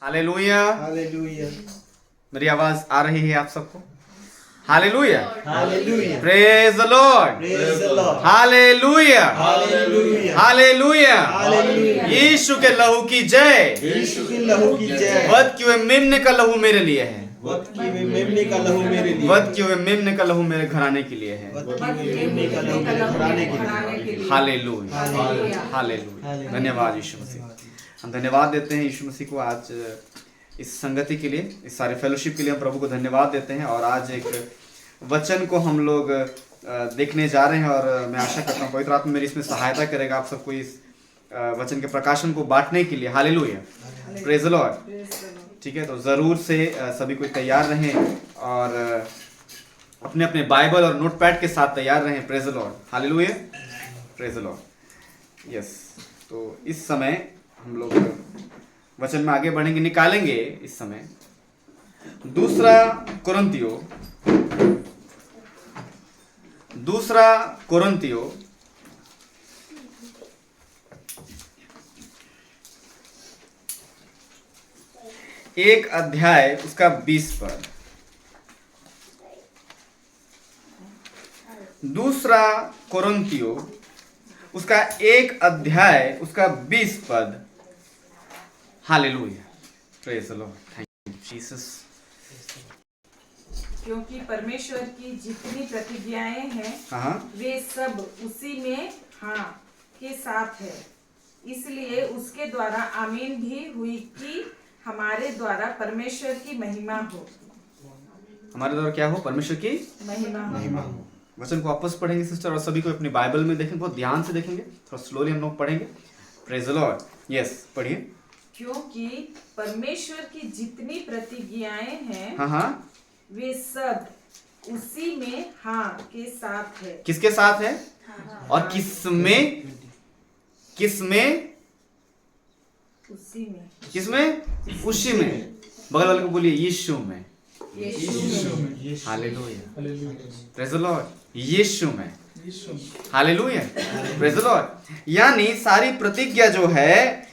Hallelujah. Hallelujah. मेरी आवाज आ रही है आप सबको? Hallelujah. Hallelujah. Praise the Lord. Praise the Lord. Hallelujah. Hallelujah. Hallelujah. Hallelujah. Yeshu के लहू की जय। यीशु के लहू की जय। वध किए मेमने का लहू मेरे लिए है। वध किए हुए मेमने का लहू मेरे लिए। वध किए हुए मेमने का लहू मेरे घराने के लिए है। वध किए हुए मेमने का लहू मेरे घराने के लिए। हालेलुया। हालेलुया। हालेलुया। धन्यवाद यीशु मसीह। हम धन्यवाद देते हैं यीशु मसीह को आज इस संगति के लिए, इस सारे फेलोशिप के लिए हम प्रभु को धन्यवाद देते हैं। और आज एक वचन को हम लोग देखने जा रहे हैं और मैं आशा करता हूँ पवित्र आत्मा मेरी इसमें सहायता करेगा आप सबको इस वचन के प्रकाशन को बांटने के लिए। हालेलुया। Praise the Lord. ठीक है, तो ज़रूर से सभी कोई तैयार रहें और अपने अपने बाइबल और नोटपैड के साथ तैयार रहें। Praise the Lord. Hallelujah. Praise the Lord. Yes, तो इस समय हम लोग वचन में आगे बढ़ेंगे, निकालेंगे इस समय दूसरा कोरिन्थियों एक अध्याय उसका 20 पद। दूसरा कोरिन्थियों उसका एक अध्याय उसका 20 पद। Hallelujah. Praise the Lord. Thank you Jesus. क्योंकि परमेश्वर की जितनी प्रतिज्ञाएं हैं वे सब उसी में हाँ के साथ है, इसलिए उसके द्वारा आमीन भी हुई कि हमारे द्वारा परमेश्वर की महिमा हो। हमारे द्वारा क्या हो? परमेश्वर की महिमा हो। वचन को वापस पढ़ेंगे सिस्टर, और सभी को अपनी बाइबल में देखेंगे, बहुत ध्यान से देखेंगे, थोड़ा स्लोली हम लोग पढ़ेंगे। Praise the Lord. यस, पढ़िए। क्योंकि परमेश्वर की जितनी प्रतिज्ञाएं हैं हाँ वे सब उसी में हाँ के साथ है। किसके साथ है? और किसमें? उसी में। बगल वाले को बोलिए यीशु में। Hallelujah. Praise the Lord. Yeshu में। हालेलुया। Praise the Lord. यानी सारी प्रतिज्ञा जो है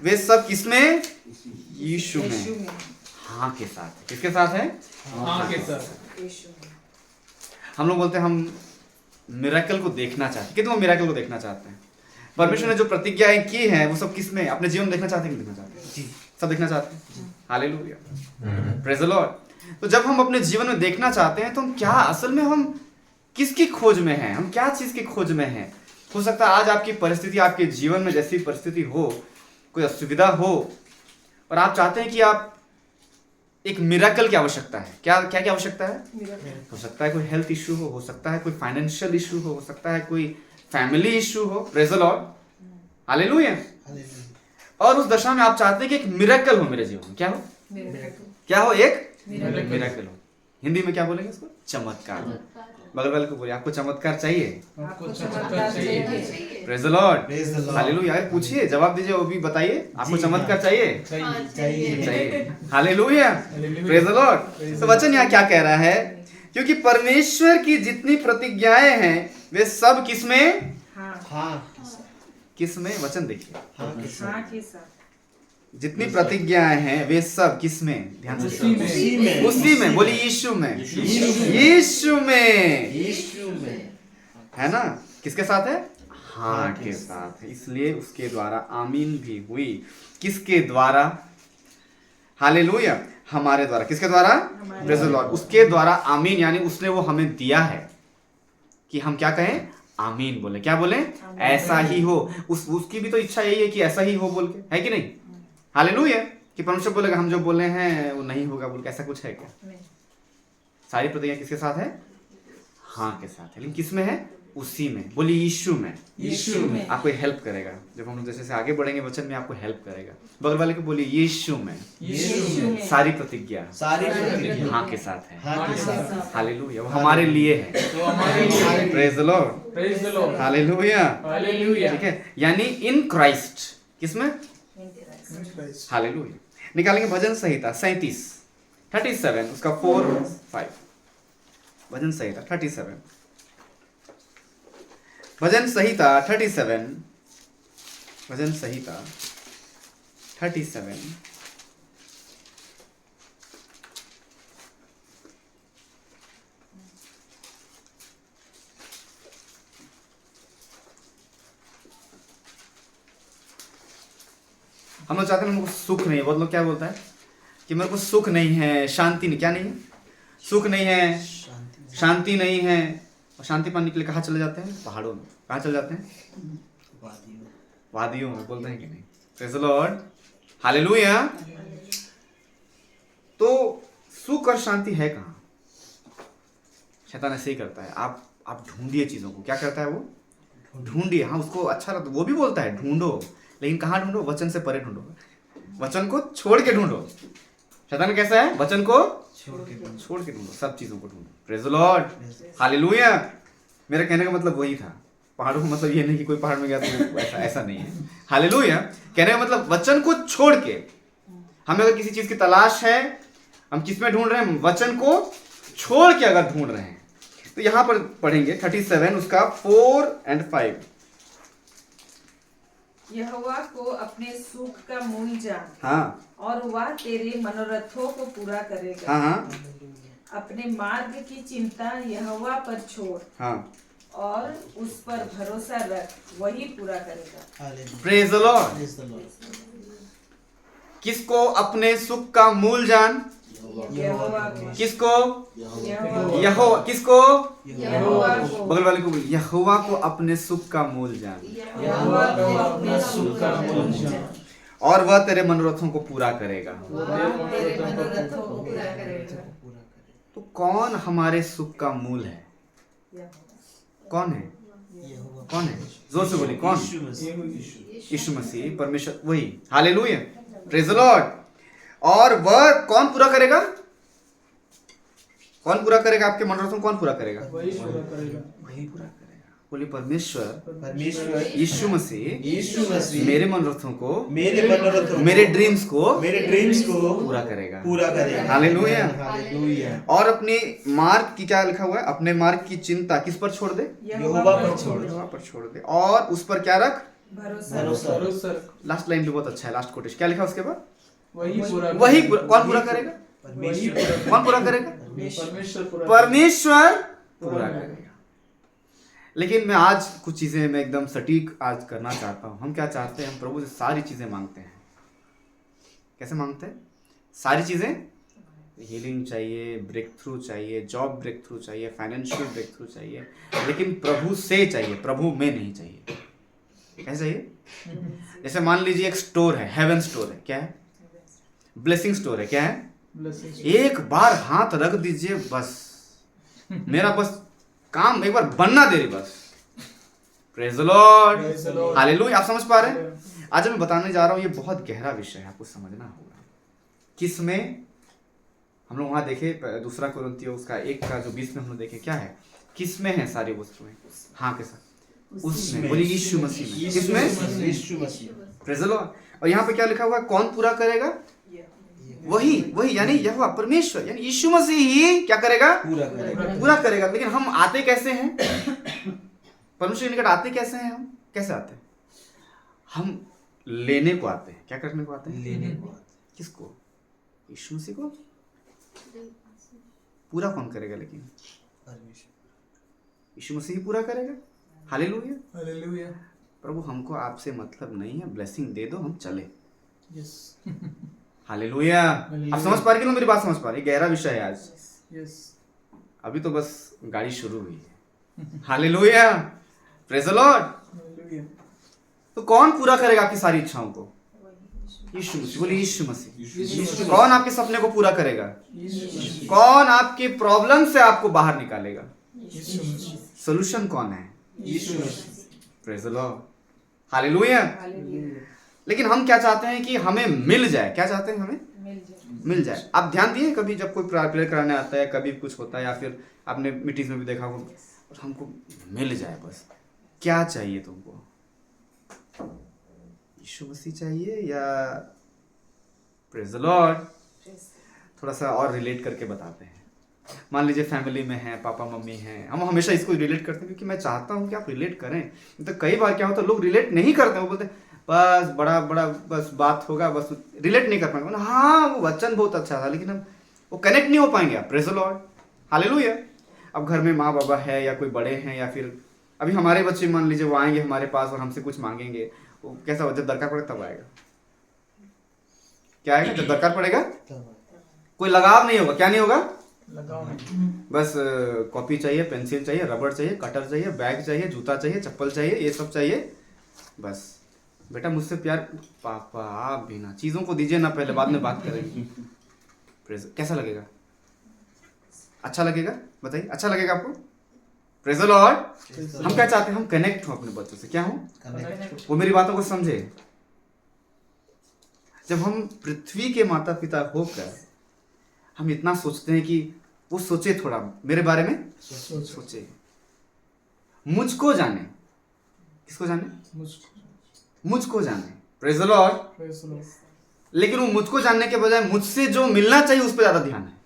वे सब किसमें? यीशु में हाँ के साथ है। किसके साथ है? हाँ के साथ। हम लोग बोलते हैं हम मिरेकल को देखना चाहते हैं। कितने लोग मिरेकल को देखना चाहते हैं? परमेश्वर ने जो प्रतिज्ञाएं की हैं वो सब किसमें? अपने जीवन में देखना चाहते हैं कि देखना चाहते हैं? जी, सब देखना चाहते हैं। हालेलुया। Praise the Lord. तो जब हम अपने जीवन में देखना चाहते हैं तो हम क्या असल में हम किसकी खोज में हैं? हम क्या चीज की खोज में हैं? हो सकता है आज आपकी परिस्थिति, आपके जीवन में जैसी परिस्थिति हो, कोई असुविधा हो और आप चाहते हैं कि आप एक मिरेकल की आवश्यकता है। क्या आवश्यकता है? हो सकता है कोई हेल्थ इशू हो सकता है कोई फाइनेंशियल इशू हो सकता है कोई फैमिली इशू हो। Praise the Lord. हालेलुया। और उस दशा में आप चाहते हैं कि एक मिरेकल हो मेरे जीवन में। क्या हो? क्या हो? एक मिरेकल हो। हिंदी में क्या बोलेंगे इसको? चमत्कार। बगल वाले को बोलिए आपको चमत्कार चाहिए। Praise the Lord. हालेलुया। पूछिए, जवाब दीजिए, वो भी बताइए आपको चमत्कार चाहिए? चाहिए। हालेलुया। Praise the Lord. तो वचन यहाँ क्या कह रहा है? क्योंकि परमेश्वर की जितनी प्रतिज्ञाएं हैं वे सब किसमें? हाँ। किसमें? वचन देखिए। हाँ के साथ। जितनी प्रतिज्ञाएं हैं वे सब किसमें? ध्यान से। उसी में। बोलिए यीशु में। यीशु में है ना? किसके साथ है? हाँ के साथ है। इसलिए उसके द्वारा आमीन भी हुई। किसके द्वारा? हालेलुया। हमारे द्वारा। किसके द्वारा? Praise the Lord. उसके द्वारा आमीन, यानी उसने वो हमें दिया है कि हम क्या कहें? आमीन बोले। क्या बोले? ऐसा ही हो। उसकी भी तो इच्छा यही है कि ऐसा ही हो बोल के, है कि नहीं? हालेलुया। कि परमेश्वर बोलेगा हम जो बोले हैं वो नहीं होगा बोल के, ऐसा कुछ है क्या? सारी प्रतिज्ञा किसके साथ है? हाँ के साथ है। लेकिन किस में है? उसी में। बोलिए यीशु में। आपको हेल्प करेगा। जब हम लोग जैसे से आगे बढ़ेंगे वचन में आपको हेल्प करेगा। बगल वाले को बोलिए यीशु में सारी प्रतिज्ञा हाँ के साथ है। हालेलुया। वो हमारे लिए है। Praise the Lord. हालेलुया। ठीक है, यानी इन क्राइस्ट। किसमें? हालेलुया। निकालेंगे भजन संहिता 37 उसका 4-5। भजन संहिता 37। भजन संहिता 37 भजन संहिता 37 हम लोग चाहते हैं हमको सुख नहीं है। बहुत लोग क्या बोलता है कि मेरे को सुख नहीं है, शांति नहीं, क्या नहीं है, सुख नहीं है, शांति नहीं है। और शांति पाने के लिए कहाँ चले जाते हैं? पहाड़ों में। कहाँ चले जाते हैं? वादियों में। बोलते हैं कि नहीं? Praise the Lord, hallelujah. तो सुख और शांति है कहाँ? शैतान ऐसे ही करता है। आप ढूंढिए चीजों को। क्या करता है वो? ढूंढिए। हाँ, उसको अच्छा लगता, वो भी बोलता है ढूंढो, लेकिन कहाँ ढूंढो? वचन से परे ढूंढो, वचन को छोड़ के ढूंढो। शैतान कैसा है? वचन को छोड़ के ढूंढो, सब चीजों को ढूंढो। Praise the Lord, hallelujah. मेरा कहने का मतलब वही था। पहाड़ों का मतलब ये नहीं कि कोई पहाड़ में गया तो ऐसा नहीं है। हालेलुया। कहने का मतलब वचन को छोड़ के, हमें अगर किसी चीज की तलाश है, हम किस में ढूंढ रहे हैं? वचन को छोड़ के अगर ढूंढ रहे हैं तो यहां पर पढ़ेंगे 37 उसका 4 और 5। यहोवा को अपने सुख का मूल जान, हाँ और वह तेरे मनोरथों को पूरा करेगा। हाँ अपने मार्ग की चिंता यहोवा पर छोड़, हाँ, और उस पर भरोसा रख, वही पूरा करेगा। Praise the Lord. किसको अपने सुख का मूल जान? यहोवा को। किसको? यहोवा यहोवा। किसको? यहोवा को। बगल वाले को बोलिए, यहोवा को अपने सुख का मूल जान, यहोवा को अपने सुख का मूल जान, और वह तेरे मनोरथों को पूरा करेगा। वह तेरे मनोरथों को पूरा करेगा। तो कौन हमारे सुख का मूल है? कौन है? कौन है? जोर से बोलिए, कौन? यीशु मसीह, परमेश्वर, वही। Hallelujah, praise the Lord. और वह कौन पूरा करेगा? कौन पूरा करेगा? आपके मनोरथों कौन पूरा करेगा? वही पूरा करेगा। बोलिए, परमेश्वर यीशु मसीह मेरे मनोरथों को, मेरे ड्रीम्स को पूरा करेगा। हालेलुया। और अपनी मार्ग की, क्या लिखा हुआ है? अपने मार्ग की चिंता किस पर छोड़ दे? यहोवा पर छोड़ दे, और उस पर क्या रख? भरोसा। लास्ट लाइन भी बहुत अच्छा है, लास्ट कोटेशन क्या लिखा उसके बाद? वही पूरा। कौन पूरा करेगा? कौन पूरा करेगा? परमेश्वर पूरा करेगा। लेकिन मैं आज कुछ चीजें मैं एकदम सटीक आज करना चाहता हूं। हम क्या चाहते हैं? हम प्रभु से सारी चीजें मांगते हैं। कैसे मांगते हैं? सारी चीजें, हीलिंग चाहिए, ब्रेक थ्रू चाहिए, जॉब ब्रेक थ्रू चाहिए, फाइनेंशियल ब्रेक थ्रू चाहिए, लेकिन प्रभु से चाहिए, प्रभु में नहीं चाहिए। कैसे चाहिए? जैसे मान लीजिए एक स्टोर है, हेवन स्टोर है। क्या है? ब्लेसिंग स्टोर है। क्या है? एक बार हाथ रख दीजिए, बस मेरा बस काम एक बार बनना दे रही, बस। Praise the Lord, hallelujah. आप समझ पा रहे हैं? आज मैं बताने जा रहा हूं, ये बहुत गहरा विषय है, आपको समझना होगा। किसमें हम लोग वहां देखे, दूसरा कोरिन्थियों उसका 1 का जो 20 में हम लोग देखे, क्या है? किसमें है सारी वस्तुएं? हाँ के साथ उसमें। बोलिए, यीशु मसीह में। किसमें? Yeshu Masih. Praise the Lord. और यहाँ पे क्या लिखा हुआ है? कौन पूरा करेगा? वही यानी यहोवा, परमेश्वर, यानी यीशु मसीह ही क्या करेगा? पूरा करेगा। लेकिन हम आते कैसे हैं? परमेश्वर के निकट आते कैसे हैं? हम कैसे आते हैं? हम लेने को आते हैं। क्या करने को आते हैं? लेने को। किसको? यीशु मसीह को। पूरा कौन करेगा? लेकिन यीशु मसीह ही पूरा करेगा। हालेलुया। प्रभु, हमको आपसे मतलब नहीं है, ब्लेसिंग दे दो, हम चले। हालेलुया। आप समझ पा रहे हो? मेरी बात समझ पा रहे? गहरा विषय है आज। अभी तो बस गाड़ी शुरू हुई है। Hallelujah, praise the Lord. तो कौन पूरा करेगा आपकी सारी इच्छाओं को? यीशु मसीह। बोलिए, यीशु मसीह। कौन आपके सपने को पूरा करेगा? कौन आपके प्रॉब्लम से आपको बाहर निकालेगा? सोल्यूशन कौन है? Yeshu Masih. Praise the Lord, hallelujah. लेकिन हम क्या चाहते हैं कि हमें मिल जाए। क्या चाहते हैं? हमें मिल जाए। आप ध्यान दिए कभी जब कोई प्रेयर कराने आता है, कभी कुछ होता है, या फिर आपने मीटिंग्स में भी देखा हो, हमको मिल जाए बस। क्या चाहिए तुमको? यीशु मसीह चाहिए या? Praise the Lord. थोड़ा सा और रिलेट करके बताते हैं। मान लीजिए फैमिली में है, पापा मम्मी हैं, हम हमेशा इसको रिलेट करते हैं क्योंकि मैं चाहता हूँ कि आप रिलेट करें। तो कई बार क्या होता है, लोग रिलेट नहीं करते, वो बोलते बस बड़ा बस बात होगा, बस रिलेट नहीं कर पाएंगे। हाँ, वो वचन बहुत अच्छा था, लेकिन हम वो कनेक्ट नहीं हो पाएंगे। आप प्रेज़ द लॉर्ड, हालेलुया। अब घर में माँ बाबा है या कोई बड़े हैं, या फिर अभी हमारे बच्चे मान लीजिए वो आएंगे हमारे पास और हमसे कुछ मांगेंगे, वो कैसा, जब दरकार पड़े तब आएगा। क्या आएगा जब दरकार पड़ेगा? कोई लगाव नहीं होगा। क्या नहीं होगा? लगाओ नहीं। बस कॉपी चाहिए, पेंसिल चाहिए, रबड़ चाहिए, कटर चाहिए, बैग चाहिए, जूता चाहिए, चप्पल चाहिए, ये सब चाहिए। बस बेटा मुझसे प्यार, पापा आप भी ना चीज़ों को दीजिए ना, पहले बाद में बात करेंगे। कैसा लगेगा? अच्छा लगेगा? बताइए, अच्छा लगेगा आपको? Praise the Lord. हम क्या चाहते हैं? हम कनेक्ट हो अपने बच्चों से। क्या हो? वो मेरी बातों को समझे। जब हम पृथ्वी के माता पिता होकर हम इतना सोचते हैं कि वो सोचे थोड़ा मेरे बारे में, सोचे, मुझको जाने। किसको जाने? मुझको जाने। Praise the Lord. लेकिन वो मुझको जानने के बजाय मुझसे जो मिलना चाहिए उस पर ज्यादा ध्यान है।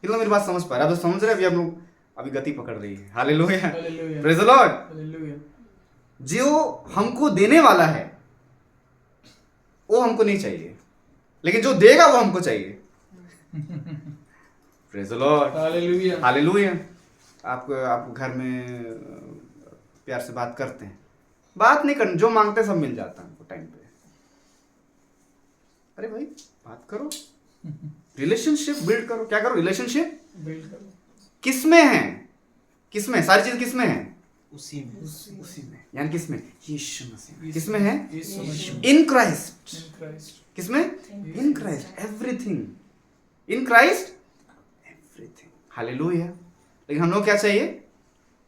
कितना मेरी बात समझ पा रहे? आप तो समझ रहे? अभी हम लोग अभी गति पकड़ रही है। Hallelujah, praise the Lord. जो हमको देने वाला है वो हमको नहीं चाहिए, लेकिन जो देगा वो हमको चाहिए। Praise the Lord, hallelujah. आप घर में प्यार से बात करते हैं, बात नहीं करनी, जो मांगते सब मिल जाता है हमको टाइम पे। अरे भाई बात करो, रिलेशनशिप बिल्ड करो। क्या करो? रिलेशनशिप बिल्ड करो। किसमें है? किसमें? सारी चीज किसमें है? उसी में। यानी किसमें? यीशु मसीह। किसमें है? In Christ. किसमें? In Christ everything. In Christ everything. Hallelujah. लेकिन हम लोग क्या चाहिए?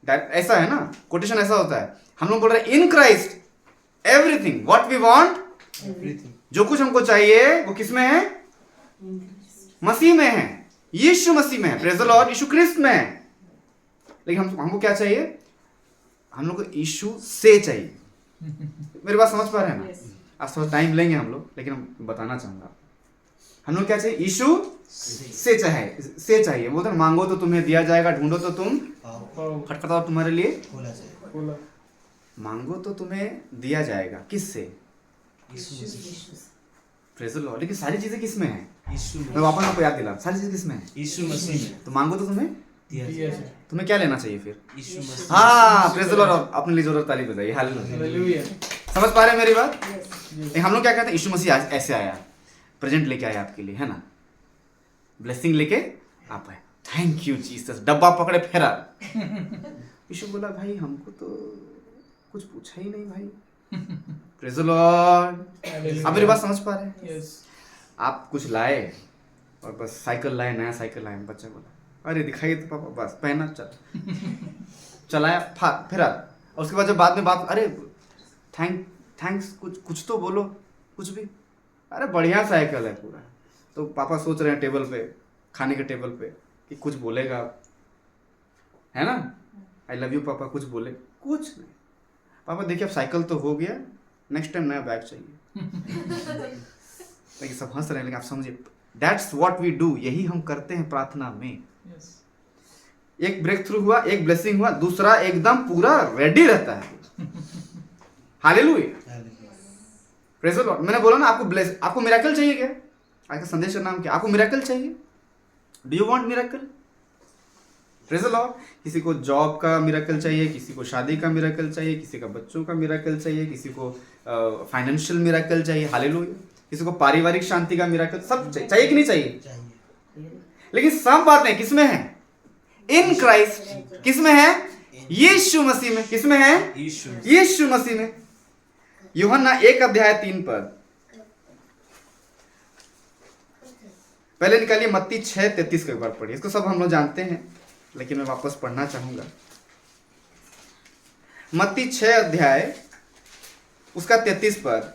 ऐसा है ना, कोटेशन ऐसा होता है, हम लोग बोल रहे हैं in Christ everything what we want, everything. जो कुछ हमको चाहिए वो किसमें है? मसीह में है, यीशु मसीह में है। Praise the Lord. Yeshu Krist में है। लेकिन हमको क्या चाहिए? हम लोग को यीशु से चाहिए। मेरी बात समझ पा रहे हैं ना? आज थोड़ा टाइम लेंगे हम लोग, लेकिन हम बताना चाहूंगा। हम लोग क्या चाहिए? यीशु से चाहिए। बोलते हैं मांगो तो तुम्हें दिया जाएगा, ढूंढो तो तुम खटखटाओ तुम्हारे लिए खोला। मांगो तो तुम्हें दिया जाएगा। किससे? Praise the Lord. लेकिन सारी चीजें किसमें है? मैं वापस आपको याद दिला, सारी चीजें किसमें है? यीशु मसीह में। तो मांगो तो तुम्हें दिया जाए। तुम्हें क्या लेना चाहिए फिर? यीशु मसीह। हाँ, प्रेज़ द लॉर्ड। अपने लिए जरूरत ताली बजाइए। हालेलुया। समझ पा रहे हैं मेरी बात? हम लोग क्या कहते हैं? यीशु मसीह ऐसे आया, प्रेजेंट लेके आया आपके लिए, है ना, ब्लेसिंग लेके आप आए। Thank you Jesus. डब्बा पकड़े फेरा। यीशु बोला भाई हमको तो कुछ पूछा ही नहीं भाई। Praise the Lord. आप मेरी बात समझ पा रहे हैं? आप कुछ लाए और बस साइकिल लाए, नया साइकिल लाए। बच्चा बोला अरे दिखाइए तो पापा, बस पहना, चलाया, फिर और उसके बाद जब बाद में बात, अरे थैंक्स कुछ तो बोलो, कुछ भी। अरे बढ़िया साइकिल है पूरा। तो पापा सोच रहे हैं टेबल पे, खाने के टेबल पे, कि कुछ बोलेगा, है ना, आई लव यू पापा, कुछ बोले, कुछ नहीं। पापा देखिए अब साइकिल तो हो गया, नेक्स्ट टाइम नया बैग चाहिए। लेकिन सब हंस रहे हैं, लेकिन आप समझिए दैट्स व्हाट वी डू। यही हम करते हैं प्रार्थना में। एक ब्रेक थ्रू हुआ, एक ब्लेसिंग हुआ, दूसरा एकदम पूरा रेडी रहता है। Hallelujah, praise the Lord. मैंने बोला ना आपको मिरेकल चाहिए क्या? आज का संदेश का नाम क्या? आपको मिरेकल चाहिए? Do you want miracle? Praise the Lord. किसी को जॉब का मिरेकल चाहिए, किसी को शादी का मिरेकल चाहिए, किसी का बच्चों का मिरेकल चाहिए, किसी को फाइनेंशियल मिरेकल चाहिए। हालेलुया। किसी को पारिवारिक शांति का मिरेकल, सब चाहिए कि नहीं चाहिए? लेकिन सब बातें किसमें है? In Christ. किसमें है? यीशु मसीह में। किसमें है? यीशु मसीह में। यूहन्ना 1:3 पद पहले निकालिए। मत्ती 6:33 को एक बार पढ़िए। इसको सब हम लोग जानते हैं, लेकिन मैं वापस पढ़ना चाहूंगा। मत्ती 6 अध्याय उसका 33 पद,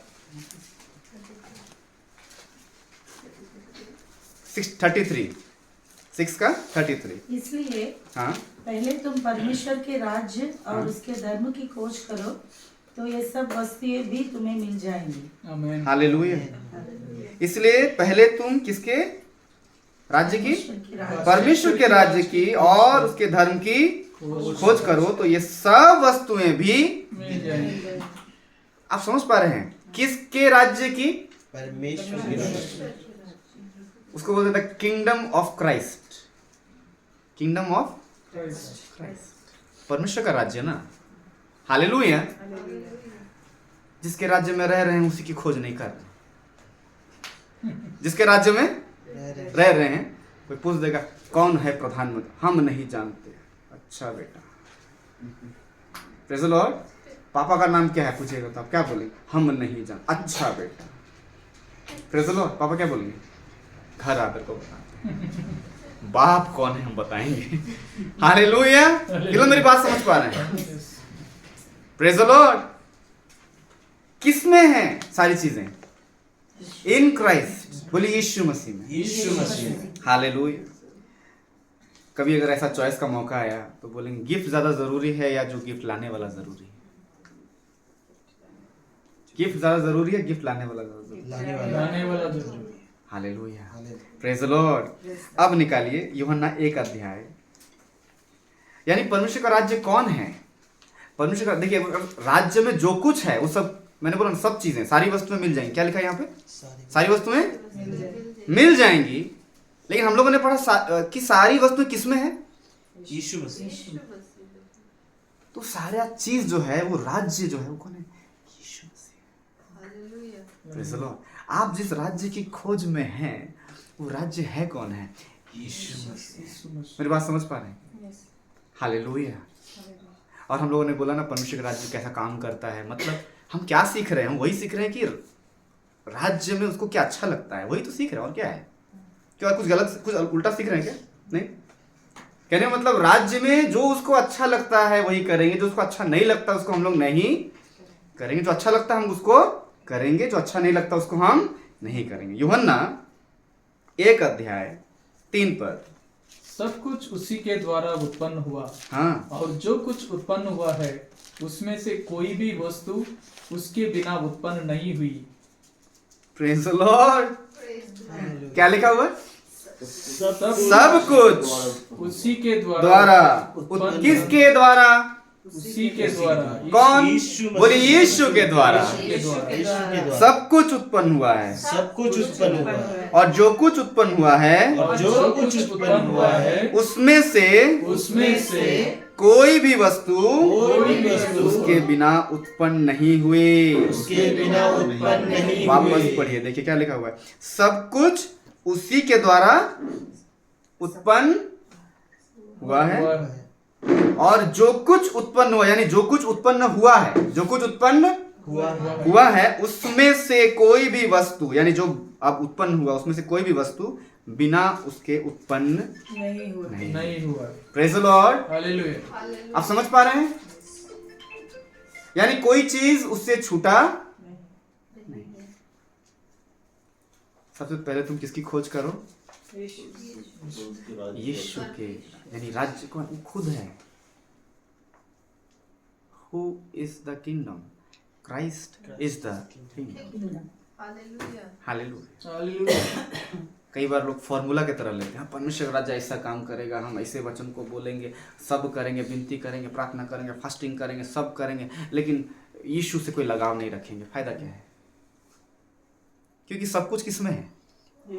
6 का 33। इसलिए हाँ, पहले तुम परमेश्वर के राज्य और उसके धर्म की खोज करो, तो ये सब वस्तुएं भी तुम्हें मिल जाएंगी। आमीन। हालेलुया। इसलिए पहले तुम किसके राज्य की? परमेश्वर के राज्य की और उसके धर्म की खोज करो, तो ये सब वस्तुएं भी मिल जाएंगी। आप समझ पा रहे हैं? किसके राज्य की? परमेश्वर के राज्य। उसको बोलते थे kingdom of Christ. Kingdom of Christ, परमेश्वर का राज्य ना। हालेलुया। जिसके राज्य में रह रहे हैं उसी की खोज नहीं कर रहे। जिसके राज्य में रह रहे हैं। कोई पूछ देगा कौन है प्रधानमंत्री, हम नहीं जानते। अच्छा बेटा, प्रेज़ द लॉर्ड। पापा का नाम क्या है पूछेगा तो आप क्या बोलेंगे? हम नहीं जानते। अच्छा बेटा, प्रेज़ द लॉर्ड। पापा क्या बोलेंगे? घर आकर को बता। बाप कौन है हम बताएंगे। हालेलुया। ये लोग मेरी बात समझ पा रहे हैं? Praise the Lord. किसमें है सारी चीजें? In Christ. बोलिए यीशु मसीह में। यीशु मसीह। हालेलुया। कभी अगर ऐसा चॉइस का मौका आया तो बोलेंगे गिफ्ट ज्यादा जरूरी है या जो गिफ्ट लाने वाला जरूरी है? गिफ्ट ज्यादा जरूरी है, गिफ्ट लाने वाला ज्यादा जरूरी है? लाने वाला जरूरी। Hallelujah, praise the Lord. अब निकालिए यूहन्ना 1 अध्याय। यानी परमेश्वर का राज्य कौन है? परमेश्वर का, देखिए राज्य में जो कुछ है वो सब, मैंने बोला सब चीजें, सारी वस्तुएं मिल जाएंगी। क्या लिखा है यहाँ पे? सारी वस्तुएं मिल जाएंगी। लेकिन हम लोगों ने पढ़ा कि सारी वस्तुएं किसमें है? यीशु मसीह। तो सारा चीज जो है, वो राज्य जो है वो कौन है? Yeshu Masih. Praise the Lord. आप जिस राज्य की खोज में हैं वो राज्य है कौन है? यीशु मसीह। मेरी बात समझ पा रहे हैं? हालेलुया। और हम लोगों ने बोला ना परमेश्वर का राज्य कैसा काम करता है, मतलब हम क्या सीख रहे हैं? हम वही सीख रहे हैं कि राज्य में उसको क्या अच्छा लगता है, वही तो सीख रहे हैं। और क्या है? क्या कुछ गलत, कुछ उल्टा सीख रहे हैं क्या? नहीं। कहने का मतलब राज्य में जो उसको अच्छा लगता है वही करेंगे, जो उसको अच्छा नहीं लगता उसको हम लोग नहीं करेंगे। जो अच्छा लगता है हम उसको करेंगे, जो अच्छा नहीं लगता उसको हम नहीं करेंगे। यूहन्ना 1 अध्याय 3 पद। सब कुछ उसी के द्वारा उत्पन्न हुआ, हाँ, और जो कुछ उत्पन्न हुआ है उसमें से कोई भी वस्तु उसके बिना उत्पन्न नहीं हुई। Praise the Lord. क्या लिखा हुआ? सब कुछ उसी के द्वारा। उत्पन्न, किसके द्वारा? उसी के द्वारा। कौन? यीशु मसीह। बोलिए यीशु के द्वारा के द्वारा। यीशु के द्वारा सब कुछ उत्पन्न हुआ है। सब कुछ उत्पन्न हुआ है। और जो कुछ उत्पन्न हुआ है और जो कुछ उत्पन्न हुआ है उसमें से कोई भी वस्तु उसके बिना उत्पन्न नहीं हुई। उसके बिना उत्पन्न नहीं वापस हुई। पढ़िए, देखिए क्या लिखा हुआ है। सब कुछ उसी के द्वारा उत्पन्न हुआ है, और जो कुछ उत्पन्न हुआ, यानी जो कुछ उत्पन्न हुआ है, जो कुछ उत्पन्न हुआ है उसमें से कोई भी वस्तु, यानी जो अब उत्पन्न हुआ उसमें से कोई भी वस्तु बिना उसके उत्पन्न नहीं हुआ। Praise the Lord. हालेलुया। आप समझ पा रहे हैं? यानी कोई चीज उससे छूटा नहीं। सबसे पहले तुम किसकी खोज करो? यीशु के। यानी राज्य कौन? वो खुद है। Who is the kingdom? Christ is the kingdom. Hallelujah. कई बार लोग फॉर्मूला की तरह लेते हैं, परमेश्वर का राज्य ऐसा काम करेगा, हम ऐसे वचन को बोलेंगे, सब करेंगे, विनती करेंगे, प्रार्थना करेंगे, फास्टिंग करेंगे, सब करेंगे, लेकिन यीशु से कोई लगाव नहीं रखेंगे। फायदा क्या है? क्योंकि सब कुछ किसमें है?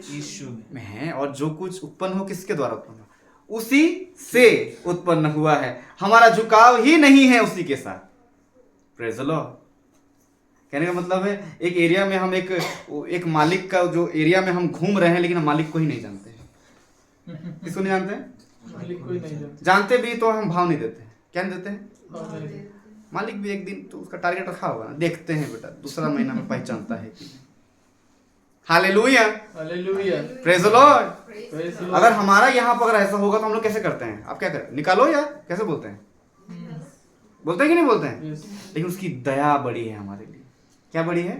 यीशु में है। और जो कुछ उत्पन्न हो किसके द्वारा उत्पन्न हुआ? उसी से उत्पन्न हुआ है। हमारा झुकाव ही नहीं है उसी के साथ। Praise the Lord. कहने का मतलब है एक एरिया में हम एक मालिक का, जो एरिया में हम घूम रहे हैं, लेकिन हम मालिक को ही नहीं जानते हैं। किसको नहीं जानते हैं? मालिक कोई नहीं जानता। जानते भी तो हम भाव नहीं देते हैं। क्या नहीं देते हैं? भाव नहीं देते। मालिक भी एक दिन तो उसका टारगेट रखा होगा ना, देखते हैं बेटा दूसरा महीना में पहचानता है कि नहीं। Hallelujah. Hallelujah. Praise the Lord. Praise the Lord. अगर हमारा यहाँ पर अगर ऐसा होगा तो हम लोग कैसे करते हैं? आप क्या करें? निकालो या कैसे बोलते हैं? बोलते हैं कि नहीं बोलते हैं? Yes. लेकिन उसकी दया बड़ी है हमारे लिए। क्या बड़ी है?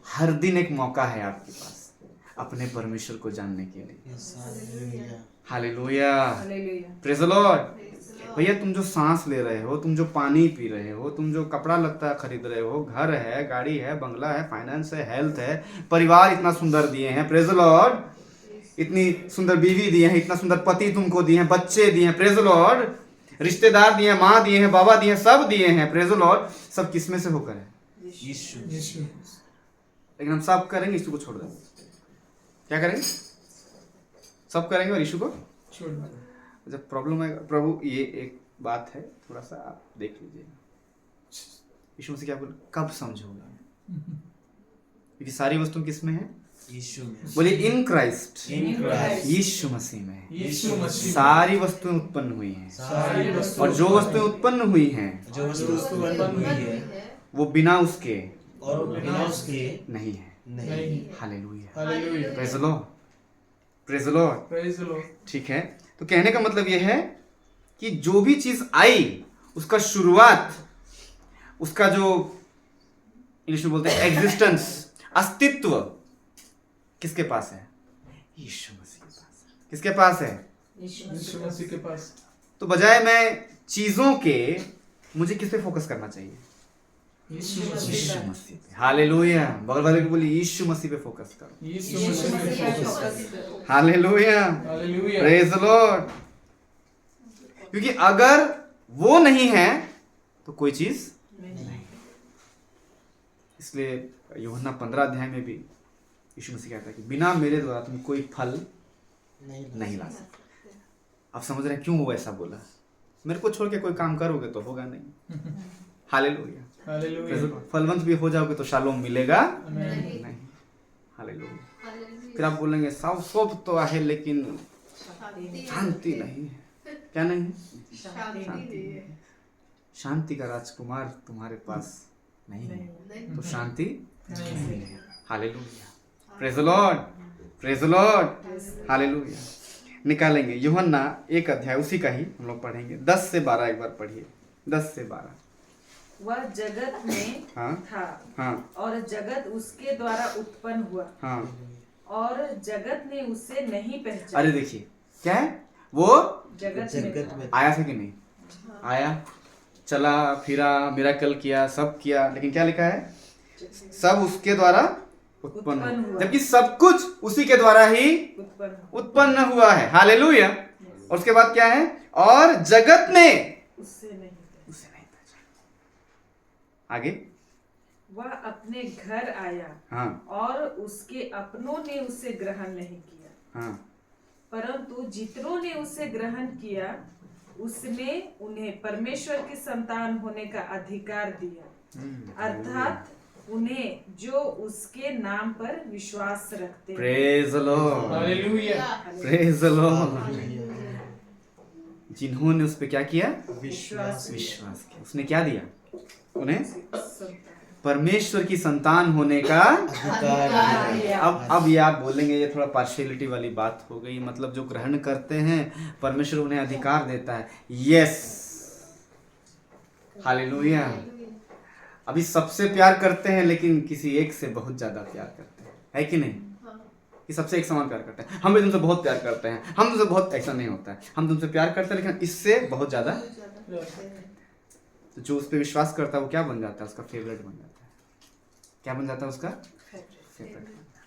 हर दिन एक मौका है आपके पास अपने परमेश्वर को जानने के लिए। हालेलुया। Praise the Lord. भैया तुम जो सांस ले रहे हो, तुम जो पानी पी रहे हो, तुम जो कपड़ा लत्ता खरीद रहे हो, घर है, गाड़ी है, बंगला है, फाइनेंस है, हेल्थ है, परिवार इतना सुंदर दिए हैं, प्रेज़ द लॉर्ड। इतनी सुंदर बीवी दिए हैं, इतना सुंदर पति तुमको दिए हैं, बच्चे दिए हैं, प्रेज़ द लॉर्ड। रिश्तेदार दिए हैं, माँ दिए हैं, बाबा दिए हैं, सब दिए हैं, प्रेज़ द लॉर्ड। सब किसमें से होकर है? यीशु। लेकिन हम सब करेंगे, यीशु को छोड़ देंगे। क्या करेंगे? सब करेंगे और यीशु को छोड़ दो। जब प्रॉब्लम है, प्रभु ये एक बात है, थोड़ा सा आप देख लीजिए। यीशु मसीह क्या बोले? कब समझोगे? क्योंकि सारी वस्तु किसमें है? यीशु में बोलिए इन क्राइस्ट, इन क्राइस्ट यीशु मसीह में यीशु मसीह में सारी वस्तुएं उत्पन्न हुई हैं, सारी वस्तु और जो वस्तुएं उत्पन्न हुई हैं जो वस्तु उत्पन्न हुई है वो बिना उसके और बिना उसके नहीं है। नहीं। Hallelujah, hallelujah, praise the Lord, praise the Lord. Praise the Lord. ठीक है, तो कहने का मतलब यह है कि जो भी चीज आई उसका शुरुआत, उसका जो इंग्लिश में बोलते हैं एग्जिस्टेंस, अस्तित्व किसके पास है? यीशु मसीह के पास है। किसके पास है? यीशु मसीह के पास। तो बजाय मैं चीजों के, मुझे किस पे फोकस करना चाहिए? यीशु यीशु मसीह, मसीह पे। हालेलुया, बगल वाले को बोलिए यीशु मसीह पे फोकस करो। यीशु मसीह पे focus. Hallelujah, hallelujah, praise the Lord. क्योंकि अगर वो नहीं है तो कोई चीज नहीं। इसलिए यूहन्ना 15 अध्याय में भी यीशु मसीह कहता है कि बिना मेरे द्वारा तुम कोई फल नहीं ला सकते। आप समझ रहे हैं क्यों वो ऐसा बोला? मेरे को छोड़ के कोई काम करोगे तो होगा नहीं। हालेलुया, हालेलुया, फलवंत भी हो जाओगे तो शालोम मिलेगा नहीं। नहीं। हालेलुया। फिर आप बोलेंगे सब तो है लेकिन शांति नहीं है। क्या नहीं है? शांति का राजकुमार तुम्हारे पास नहीं है तो शांति नहीं है। Hallelujah, praise the Lord, praise the Lord. Hallelujah. निकालेंगे यूहन्ना 1 अध्याय, उसी का ही हम लोग पढ़ेंगे 10 से 12। एक बार पढ़िए 10 से 12। वह जगत में हाँ था हाँ और जगत उसके द्वारा उत्पन्न हुआ हाँ। और जगत ने उसे नहीं पहचाना। अरे देखिए क्या है, वो जगत में आया था कि नहीं? आया, चला फिरा, मिराकल किया, सब किया, लेकिन क्या लिखा है? सब उसके द्वारा उत्पन्न उत्पन्न हुआ। हुआ। जबकि सब कुछ उसी के द्वारा ही उत्पन्न हुआ है। हालेलुया। और उसके बाद क्या है? और जगत ने उससे नहीं पहचाना। आगे, वह अपने घर आया हाँ और उसके अपनों ने उसे ग्रहण नहीं किया, हाँ। परंतु जितनों ने उसे ग्रहण किया उसने उन्हें परमेश्वर की संतान होने का अधिकार दिया, अर्थात उन्हें जो उसके नाम पर विश्वास रखते हैं। Praise the Lord, hallelujah, praise the Lord. जिन्होंने उस पे क्या किया? विश्वास विश्वास किया। उसने क्या दिया? उन्हें संतान। परमेश्वर की संतान होने का अब ये आप बोलेंगे ये थोड़ा पार्शियलिटी वाली बात हो गई। मतलब जो ग्रहण करते हैं परमेश्वर उन्हें अधिकार देता है। Yes, hallelujah. अभी सबसे प्यार करते हैं लेकिन किसी एक से बहुत ज्यादा प्यार करते हैं, है कि नहीं? कि सबसे एक समान प्यार करते हैं। हम भी तुमसे बहुत प्यार करते हैं, हम तुमसे बहुत, ऐसा नहीं होता है। हम तुमसे प्यार करते हैं लेकिन इससे बहुत ज्यादा। तो जो उस पर विश्वास करता है वो क्या बन जाता है? उसका फेवरेट बन जाता है। क्या बन जाता है? उसका फेवरेट बन जाता है।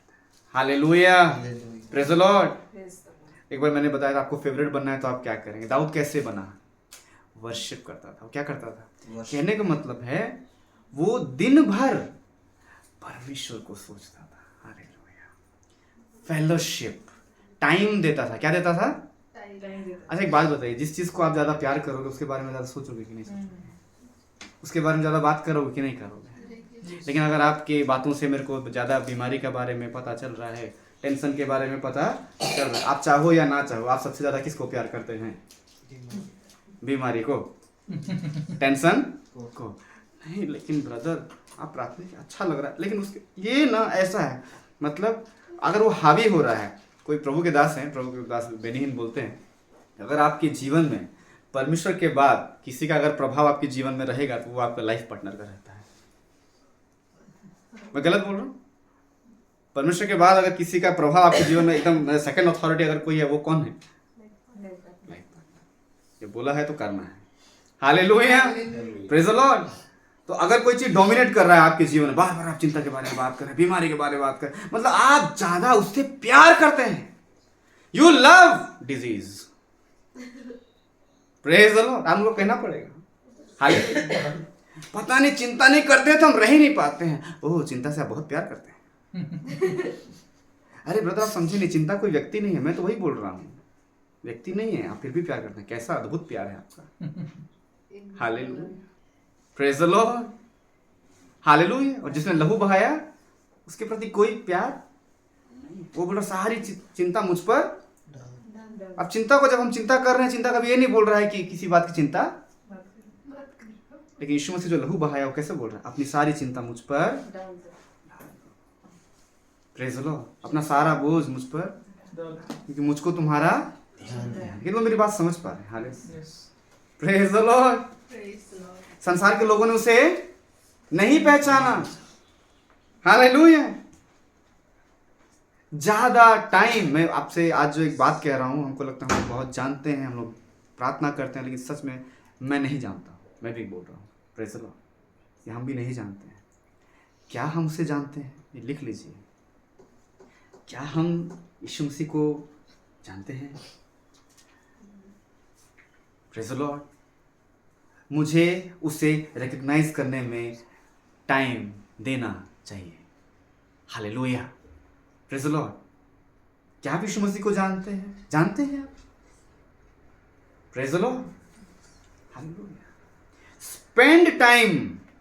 Hallelujah, praise the Lord. एक बार मैंने बताया था आपको फेवरेट बनना है तो आप क्या करेंगे? दाऊद कैसे बना? वर्शिप करता था। क्या करता था? कहने का मतलब है वो दिन भर परमेश्वर को सोचता था। हालेलुया, फेलोशिप, टाइम देता था। क्या देता था? अच्छा एक बात बताइए, जिस चीज को आप ज्यादा प्यार करोगे उसके बारे में ज्यादा सोचोगे कि नहीं सोचोगे? उसके बारे में ज्यादा बात करोगे कि नहीं करोगे? लेकिन अगर आपकी बातों से मेरे को ज्यादा बीमारी के बारे में पता चल रहा है, टेंशन के बारे में पता चल रहा है, आप चाहो या ना चाहो, आप सबसे ज्यादा किसको प्यार करते हैं? बीमारी को, टेंशन को नहीं। लेकिन ब्रदर आप प्रार्थना किया, अच्छा लग रहा है, लेकिन उसके ये ना ऐसा है, मतलब अगर वो हावी हो रहा है, कोई प्रभु के दास हैं, प्रभु के दास बेनिहीन बोलते हैं, अगर आपके जीवन में परमेश्वर के बाद किसी का अगर प्रभाव आपके जीवन में रहेगा तो वो आपका लाइफ पार्टनर का रहता है। मैं गलत बोल रहा हूँ? परमेश्वर के बाद अगर किसी का प्रभाव आपके जीवन में एकदम सेकंड अथॉरिटी अगर कोई है, वो कौन है? Life partner. ये बोला है तो करना है। Hallelujah, praise the Lord. तो अगर कोई चीज डोमिनेट कर रहा है आपके जीवन में, बार बार आप चिंता के बारे में बात करें, बीमारी के बारे में बात करें, मतलब आप ज्यादा उससे प्यार करते हैं। You love disease. Praise the Lord. हमको कहना पड़ेगा। हालेलुया। पता नहीं चिंता नहीं करते तो हम रह ही नहीं पाते हैं। ओह, चिंता से आप बहुत प्यार करते हैं। अरे ब्रदर आप समझे नहीं, चिंता कोई व्यक्ति नहीं है। मैं तो वही बोल रहा हूँ, व्यक्ति नहीं है, आप फिर भी प्यार करते हैं। कैसा अद्भुत प्यार है आपका। Hallelujah, praise the Lord. Hallelujah. और जिसने लहू बहाया उसके प्रति कोई प्यार वो बोल रहा सारी चिंता मुझ पर। अब चिंता को जब हम चिंता कर रहे हैं, चिंता कभी ये नहीं बोल रहा है कि किसी बात की चिंता, लेकिन यीशु मसीह जो लहू बहाया वो कैसे बोल रहा है, अपनी सारी चिंता मुझ पर, प्रेज़ द लॉर्ड, अपना सारा बोझ मुझ पर, क्योंकि मुझको तुम्हारा ध्यान है। लेकिन वो मेरी बात समझ पा रहे हैं। Hallelujah, praise the Lord. संसार के लोगों ने उसे नहीं पहचाना। हालेलुया। ज्यादा टाइम, मैं आपसे आज जो एक बात कह रहा हूं, हमको लगता है हम बहुत जानते हैं, हम लोग प्रार्थना करते हैं, लेकिन सच में मैं नहीं जानता। मैं भी बोल रहा हूँ, प्रेज़ द लॉर्ड, हम भी नहीं जानते हैं। क्या हम उसे जानते हैं? ये लिख लीजिए। क्या हम यीशु मसीह को जानते हैं? Praise the Lord. मुझे उसे रिकॉग्नाइज करने में टाइम देना चाहिए। Hallelujah, praise the Lord. क्या आप यीशु मसीह को जानते हैं? जानते हैं आप? Praise the Lord, hallelujah. Spend time,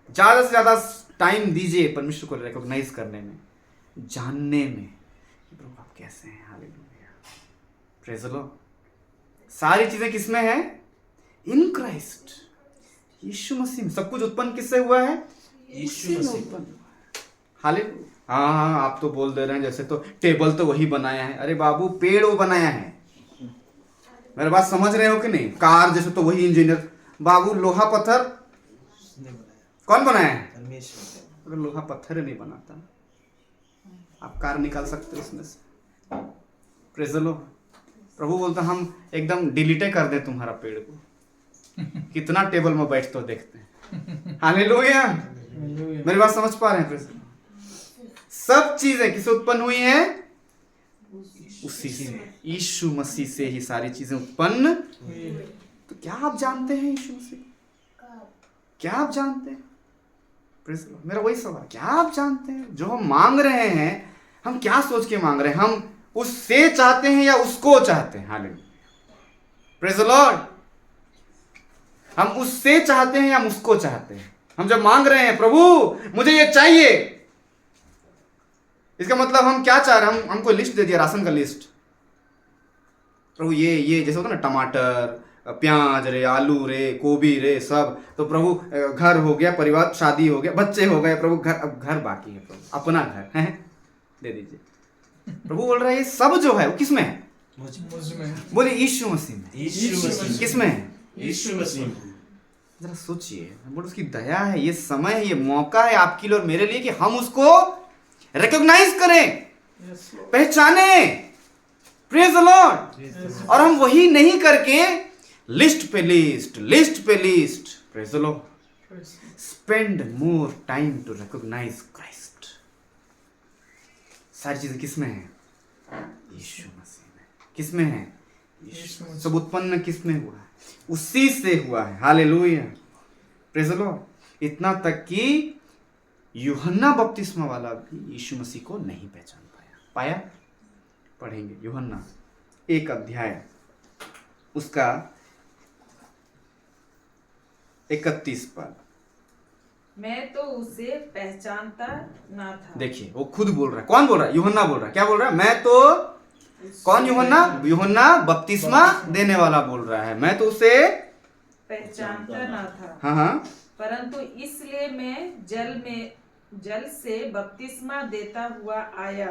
ज्यादा से ज्यादा टाइम दीजिए परमेश्वर को रिकॉग्नाइज करने में, जानने में कि प्रभु आप कैसे हैं। Hallelujah, praise the Lord. सारी चीजें किसमें है? इन क्राइस्ट, यीशु मसीह में। सब कुछ उत्पन्न किससे हुआ है? यीशु मसीह। हालेलुया। हाँ, आप तो बोल दे रहे हैं जैसे तो टेबल तो वही बनाया है। अरे बाबू, पेड़ वो बनाया है। मेरी बात समझ रहे हो कि नहीं? कार जैसे तो वही इंजीनियर। बाबू, लोहा पत्थर कौन बनाया है? परमेश्वर। अगर लोहा पत्थर ही नहीं बनाता, आप कार निकाल सकते उसमें से? Praise the Lord. प्रभु बोलता हम एकदम डिलीटे कर दे तुम्हारा पेड़ को, कितना टेबल में बैठते हो देखते हैं। हालेलुया, मेरी बात समझ पा रहे हैं? Praise the Lord. सब चीजें किससे उत्पन्न हुई हैं? उसी से, यीशु मसीह से ही सारी चीजें उत्पन्न। तो क्या आप जानते हैं यीशु मसीह? क्या आप जानते हैं? Praise the Lord. मेरा वही सवाल, क्या आप जानते हैं? जो हम मांग रहे हैं, हम क्या सोच के मांग रहे हैं? हम उससे चाहते हैं या उसको चाहते हैं? Hallelujah, praise the Lord. हम उससे चाहते हैं या हम उसको चाहते हैं? हम जब मांग रहे हैं प्रभु मुझे ये चाहिए, इसका मतलब हम क्या चाह रहे हैं? हमको लिस्ट दे दिया, राशन का लिस्ट। प्रभु ये जैसे होता ना, टमाटर, प्याज रे, आलू रे, गोभी रे, सब। तो प्रभु घर हो गया, परिवार, शादी हो गया, बच्चे हो गए, प्रभु घर, अब घर बाकी है, प्रभु अपना घर है, दे दीजिए। प्रभु बोल रहा है ये सब जो है वो किस में है? बोले यीशु मसीह में। यीशु मसीह। किस में है? यीशु मसीह। जरा सोचिए, बोले उसकी दया है, ये समय है, ये मौका है आपके लिए और मेरे लिए कि हम उसको रिकॉग्नाइज करें, पहचाने। Praise the Lord. और हम वही नहीं करके लिस्ट पे लिस्ट, लिस्ट पे list, praise the Lord, spend more time to recognise Christ. सारी चीजें किसमें है? यीशु मसीह में। किसमें है? यीशु। सब उत्पन्न किसमें हुआ है? उसी से हुआ है। Hallelujah, praise the Lord. इतना तक कि यूहन्ना बपतिस्मा वाला भी यीशु मसीह को नहीं पहचान पाया। पढ़ेंगे यूहन्ना 1 अध्याय, उसका 31 पद। मैं तो उसे पहचानता ना था। देखिए, वो खुद बोल रहा है। कौन बोल रहा है? यूहन्ना बोल रहा है। क्या बोल रहा है? मैं तो, कौन यूहन्ना? यूहन्ना बपतिस्मा देने वाला बोल रहा है, मैं तो उसे पहचानता ना था। हाँ हाँ, परंतु इसलिए मैं जल से बपतिस्मा देता हुआ आया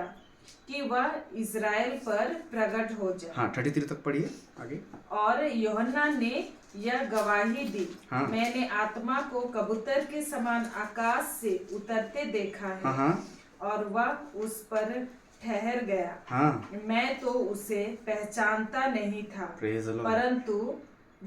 कि वह इज़राइल पर प्रकट हो जाए। हाँ, 33 तक पढ़िए आगे। और यूहन्ना ने यह गवाही दी, हाँ। मैंने आत्मा को कबूतर के समान आकाश से उतरते देखा है। हाँ हाँ और वह उस पर ठहर गया। हाँ, मैं तो उसे पहचानता नहीं था, प्रेज़ द लॉर्ड। परंतु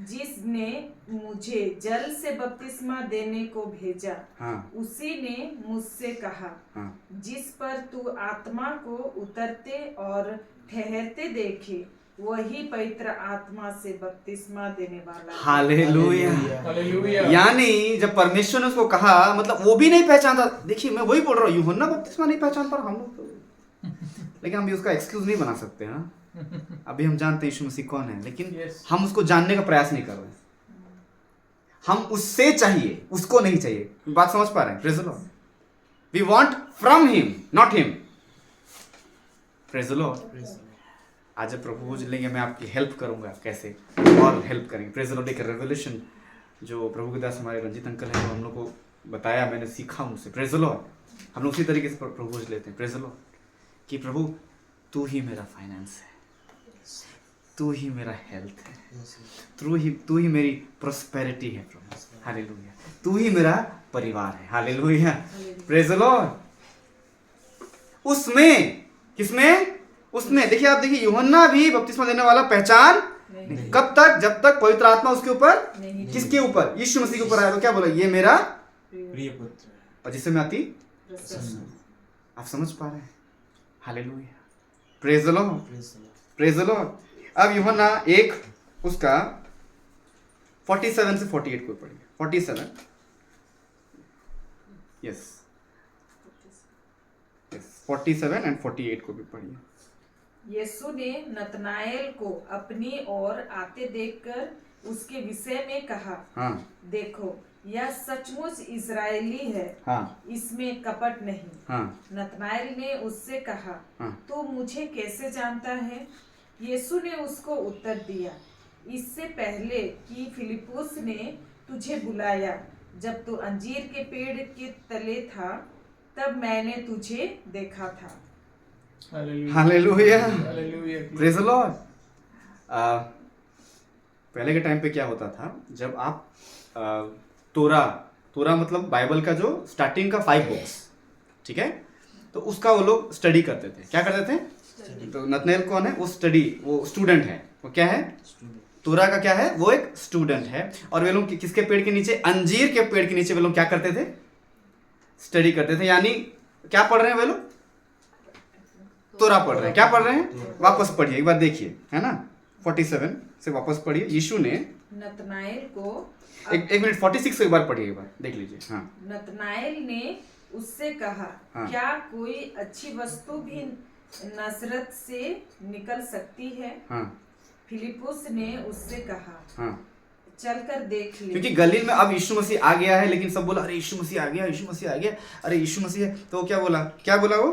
जिसने मुझे जल से बपतिस्मा देने को भेजा, हाँ उसी ने मुझसे कहा, हाँ, जिस पर तू आत्मा को उतरते और ठहरते देखे, वही पवित्र आत्मा से बपतिस्मा देने वाला है। हालेलुया। हालेलुया। यानी जब परमेश्वर ने उसको कहा, मतलब वो भी नहीं पहचानता। देखिए, मैं वही बोल रहा हूँ, यूहन्ना बपतिस्मा नहीं पहचान पर हम लोग तो, लेकिन हम भी उसका एक्सक्यूज नहीं बना सकते। हाँ, अभी हम जानते हैं यीशु मसीह कौन है, लेकिन हम उसको जानने का प्रयास नहीं कर रहे। हम उससे चाहिए, उसको नहीं चाहिए। बात समझ पा रहे हैं? Praise the Lord. We want from him, not him. Praise the Lord. Praise the Lord. आज जब प्रभु पूज लेंगे मैं आपकी हेल्प करूंगा, कैसे और हेल्प करेंगे। Praise the Lord. एक रेवोल्यूशन जो प्रभु के दास हमारे रंजीत अंकल हैं, हम लोग को बताया, मैंने सीखा उनसे। Praise the Lord. हम लोग उसी तरीके से प्रभु पूज लेते हैं। प्रेज द लॉर्ड कि प्रभु तू ही मेरा फाइनेंस है, तू ही मेरा हेल्थ है, Yes, Lord. तू ही मेरी प्रोस्पेरिटी है प्रभु। हालेलुया। तू ही मेरा परिवार है। हालेलुया। Praise the Lord. उसमें, किसमें? उसमें। देखिए, आप देखिए, यूहन्ना भी बपतिस्मा देने वाला पहचान नहीं। कब तक? जब तक पवित्र आत्मा उसके ऊपर, नहीं। किसके ऊपर? यीशु मसीह के ऊपर आया। तो क्या बोला? ये मेरा, प्रिय पुत्र और जिससे मैं अति, प्रसन्न। आप समझ पा रहे हैं? Hallelujah. Praise the Lord. Praise the Lord. Praise the Lord. अब यूहन्ना 1 उसका 47 से 48 को पढ़िए। 47, यस, 47 एंड 48 को भी पढ़िए। यीशु ने नतनाएल को अपनी ओर आते देखकर उसके विषय में कहा, हाँ देखो यह सचमुच इजरायली है, हाँ इसमें कपट नहीं। हाँ नतनाएल ने उससे कहा, हाँ। तू मुझे कैसे जानता है? यीशु ने उसको उत्तर दिया, इससे पहले कि फिलिप्पुस ने तुझे बुलाया, जब तू अंजीर के पेड़ के तले था, तब मैंने तुझे देखा था। Hallelujah. Hallelujah. Praise the Lord. पहले के टाइम पे क्या होता था, जब आप तोरा मतलब बाइबल का जो स्टार्टिंग का 5 बुक्स, ठीक है, तो उसका वो लोग स्टडी करते थे। क्या करते थे? तो नतनेल कौन है? वो स्टूडेंट है। वो क्या है? Student. तोरा का क्या है? वो एक स्टूडेंट है। और वे लोग किसके पेड़ के नीचे? अंजीर के पेड़ के नीचे वे लोग क्या करते थे? स्टडी करते थे। यानी क्या पढ़ रहे हैं वे लोग? तोरा पढ़ रहे हैं। क्या पढ़ रहे हैं? वापस पढ़िए एक बार, देखिए, है ना, 47 से वापस पढ़िए। यीशु ने नतनाएल को एक मिनट, 46 से एक बार पढ़िए, एक बार देख लीजिए। हाँ नतनाएल ने उससे कहा, हाँ। क्या कोई अच्छी वस्तु भी नजरत से निकल सकती है? हाँ फिलिप्पुस ने उससे कहा, हाँ। चलकर देख ले। क्योंकि गलील में अब यीशु मसीह आ गया है, लेकिन सब बोला, अरे यीशु मसीह आ गया, यीशु मसीह आ गया, अरे यीशु मसीह है। तो क्या बोला? क्या बोला वो?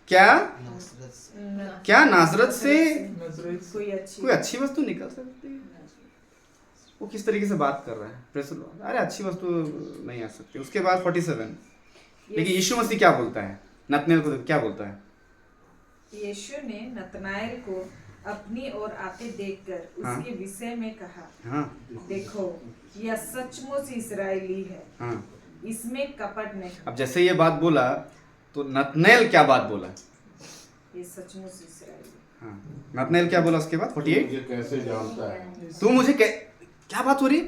क्या नासरत से. क्या नासरत से नजरेत से कोई कोई अच्छी वस्तु निकल सकती है? वो किस तरीके से बात कर रहा है? Press the Lord. अरे अच्छी वस्तु नहीं आ सकती। उसके बाद 47, लेकिन यीशु मसीह क्या बोलता है? नतनेल को क्या बोलता है? यीशु ने नतनाएल को अपनी ओर आते देखकर हाँ। उसके विषय में कहा, हाँ देखो यह सचमुच इस्राएली है, हाँ। इसमें कपट नहीं। अब जैसे ये बात बोला, तो नतनेल क्या बात बोला? ये सचमुच इस्राएली। हाँ, नतनेल क्या बोला उसके बाद? 48, मुझे कैसे जानता है? तू मुझे क्या बात हो रही?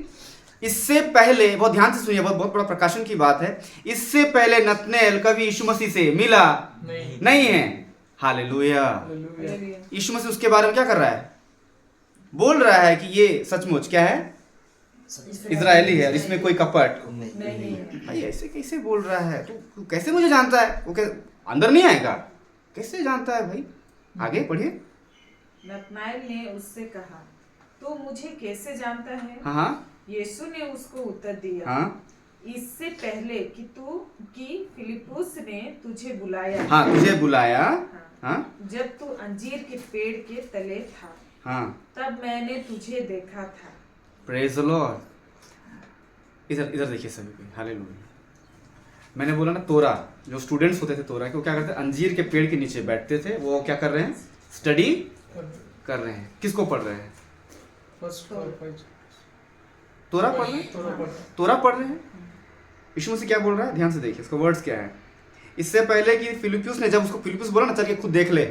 इससे पहले, बहुत ध्यान से सुनिए, बहुत बड़ा प्रकाशन की बात है। इससे पहले नतनेल कभी यीशु मसीह से मिला नहीं है। हालेलुया। हालेलुया। यीशु मसीह उसके बारे में क्या कर रहा है? बोल रहा है कि ये सचमुच क्या है? इजरायली है, इसमें कोई कपट नहीं है। भाई ऐसे कैसे बोल रहा है? तू कैसे मुझे जानता है? वो अंदर नहीं आएगा? कैसे जानता है भाई? आगे पढ़िए। नतनाएल ने उससे कहा, तू मुझे कैसे जानता है? हाँ हाँ यीशु ने उसको उत्तर दिया, हाँ इससे पहले कि फिलिप्पुस ने तुझे बुलाया, हाँ, तुझे बुलाया, हाँ जब तू अंजीर के पेड़ के तले था, हाँ। तब मैंने तुझे देखा था। Praise the Lord. इधर देखिए सभी को। हालेलुया। मैंने बोला ना, तोरा जो स्टूडेंट्स होते थे तोरा के, वो क्या करते थे? अंजीर के पेड़ के नीचे बैठते थे। वो क्या कर रहे हैं? स्टडी कर रहे हैं। किसको पढ़ रहे हैं? फर्स्ट तोरा पढ़ रहे हैं। तोरा पढ़ रहे हैं। यीशु मसीह क्या बोल रहा है? ध्यान से देखिए, इसका वर्ड्स क्या है। इससे पहले कि फिलिप्पुस ने, जब उसको फिलिप्पुस बोला ना, चल के खुद देख ले,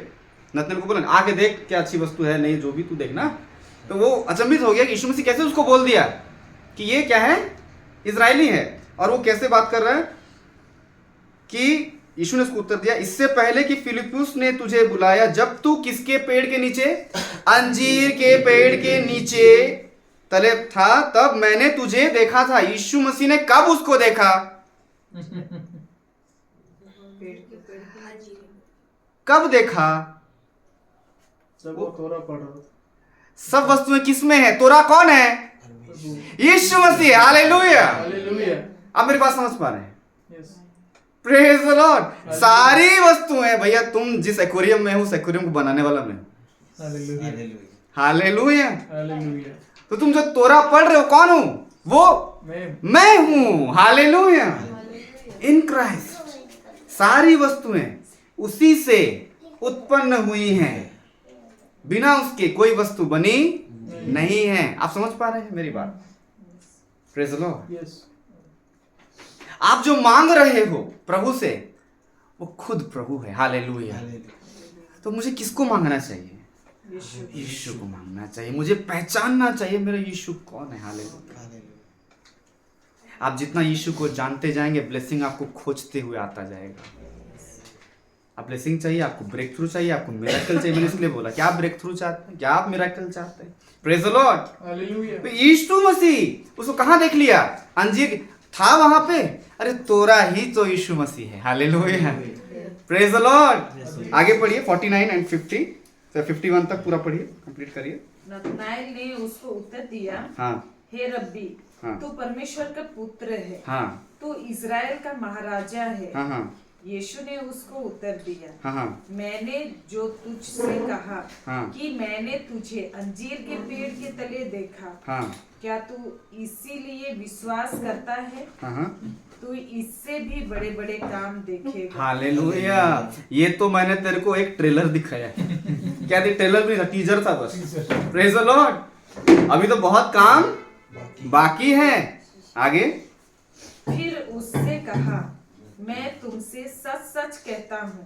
नतनेल को बोला आके देख क्या अच्छी वस्तु है, नहीं जो भी तू देखना, तो वो अचंभित हो गया कि यीशु मसीह कैसे उसको बोल दिया कि ये क्या है? इजरायली है। और वो कैसे बात कर रहा है कि यीशु ने उसको उत्तर दिया, इससे पहले कि फिलिप्पुस ने तुझे बुलाया, जब तू किसके पेड़ के नीचे? अंजीर के पेड़ के नीचे तले था, तब मैंने तुझे देखा था। यीशु मसीह ने कब उसको देखा? कब देखा? जब वो तोरा पढ़ रहा था। सब वस्तुएं किसमें है? तोरा कौन है? यीशु मसीह। हालेलुया। हालेलुया। आप मेरी बात समझ पा रहे हैं? यस। Praise the Lord. सारी वस्तुएं भैया, तुम जिस एक्वेरियम में हो उस एक्वेरियम को बनाने वाला मैं हूं। Hallelujah. हालेलुया। हालेलुया। तो तुम जो तोरा पढ़ रहे हो कौन हूं? वो मैं हूं। हालेलुया। इन क्राइस्ट सारी वस्तुएं उसी से उत्पन्न हुई हैं, बिना उसके कोई वस्तु बनी नहीं है। आप समझ पा रहे हैं मेरी बात? Praise the Lord. यस। आप जो मांग रहे हो प्रभु से, वो खुद प्रभु है। हालेलुया। तो मुझे किसको मांगना चाहिए? यीशु को मांगना चाहिए। मुझे पहचानना चाहिए मेरा यीशु कौन है। हालेलुया। आप जितना यीशु को जानते जाएंगे, ब्लेसिंग आपको खोजते हुए आता जाएगा। आप ब्लेसिंग चाहिए, आपको ब्रेक थ्रू चाहिए, आपको मिरेकल चाहिए। मैंने इसलिए बोला, क्या आप ब्रेक थ्रू चाहते हैं? क्या आप मिरेकल चाहते हैं? Praise the Lord. हालेलुया। तो यीशु मसीह, उसको कहां देख लिया? अंजीर था वहां पे। अरे तोरा ही तो यीशु मसीह है। हालेलुया। Praise the Lord. आगे पढ़िए 49 एंड 50 तो 51 तक पूरा पढ़िए, कंप्लीट करिए। नतनाएल ने उसको उत्तर दिया, हाँ हे रब्बी, हाँ। तू परमेश्वर का पुत्र है, हाँ तू इज़राइल का महाराजा है। हाँ हाँ यीशु ने उसको उत्तर दिया, हाँ हाँ मैंने जो तुझसे कहा हाँ। कि मैंने तुझे अंजीर के पेड़ के तले देखा, हाँ क्या तू इसीलिए विश्वास करता है? हाँ। तू इससे भी बड़े बड़े काम देखेगा। हालेलुया। ये तो मैंने तेरे को एक ट्रेलर दिखाया है। क्या थी? ट्रेलर भी था, टीजर था बस। Praise the Lord. अभी तो बहुत काम बाकी है। आगे फिर उससे कहा, मैं तुमसे सच सच कहता हूँ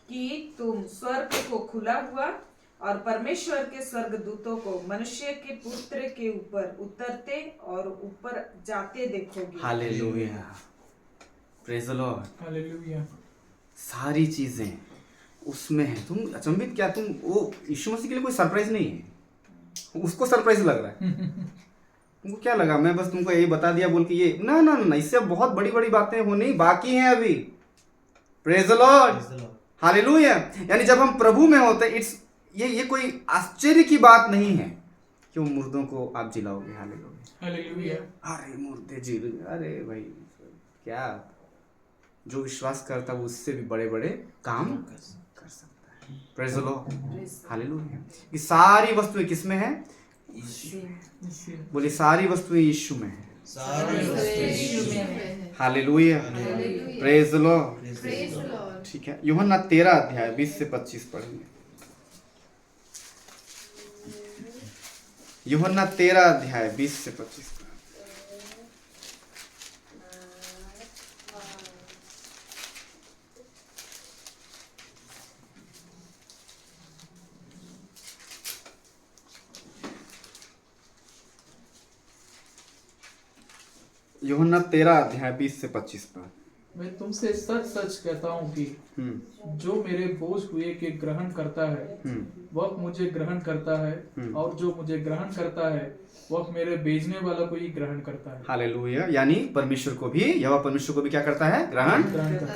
कि तुम स्वर्ग को खुला हुआ और परमेश्वर के स्वर्गदूतों को मनुष्य के पुत्र के ऊपर उतरते और ऊपर जाते देखोगे। Hallelujah. Praise the Lord. Hallelujah. सारी चीजें उसमें है। तुम अचंभित क्या? तुम वो यीशु मसीह के लिए कोई सरप्राइज नहीं है। उसको सरप्राइज लग रहा है। तुमको क्या लगा? मैं बस तुमको यही बता दिया बोल के ये ना ना ना, इससे बहुत बड़ी बड़ी बातें होनी बाकी हैं अभी। Praise the Lord. हालेलुया। यानी जब हम प्रभु में होते हैं, इट्स ये कोई आश्चर्य की बात नहीं है कि वो मुर्दों को आप जिलाओगे। हालेलुया। हालेलुया। अरे मुर्दे जिल, अरे भाई क्या, जो विश्वास करता है वो उससे भी बड़े बड़े काम कर सकता है। Praise the Lord. हालेलुया। ये सारी वस्तुएं किसमें है? बोले सारी वस्तुएं यीशु में है। हालेलुया। Praise the Lord. ठीक है, यूहन्ना 13 अध्याय 20 से 25 पढ़ेंगे। यूहन्ना 13 अध्याय 20 से 25। यूहन्ना 13 अध्याय 20 से 25 पर। मैं तुमसे सच सच कहता हूँ कि जो मेरे बोझ हुए के ग्रहण करता है वह मुझे ग्रहण करता है, और जो मुझे ग्रहण करता है वह मेरे भेजने वाला को ही ग्रहण करता है। हालेलुया। यानी परमेश्वर को भी, यहोवा परमेश्वर को भी क्या करता है? ग्रहण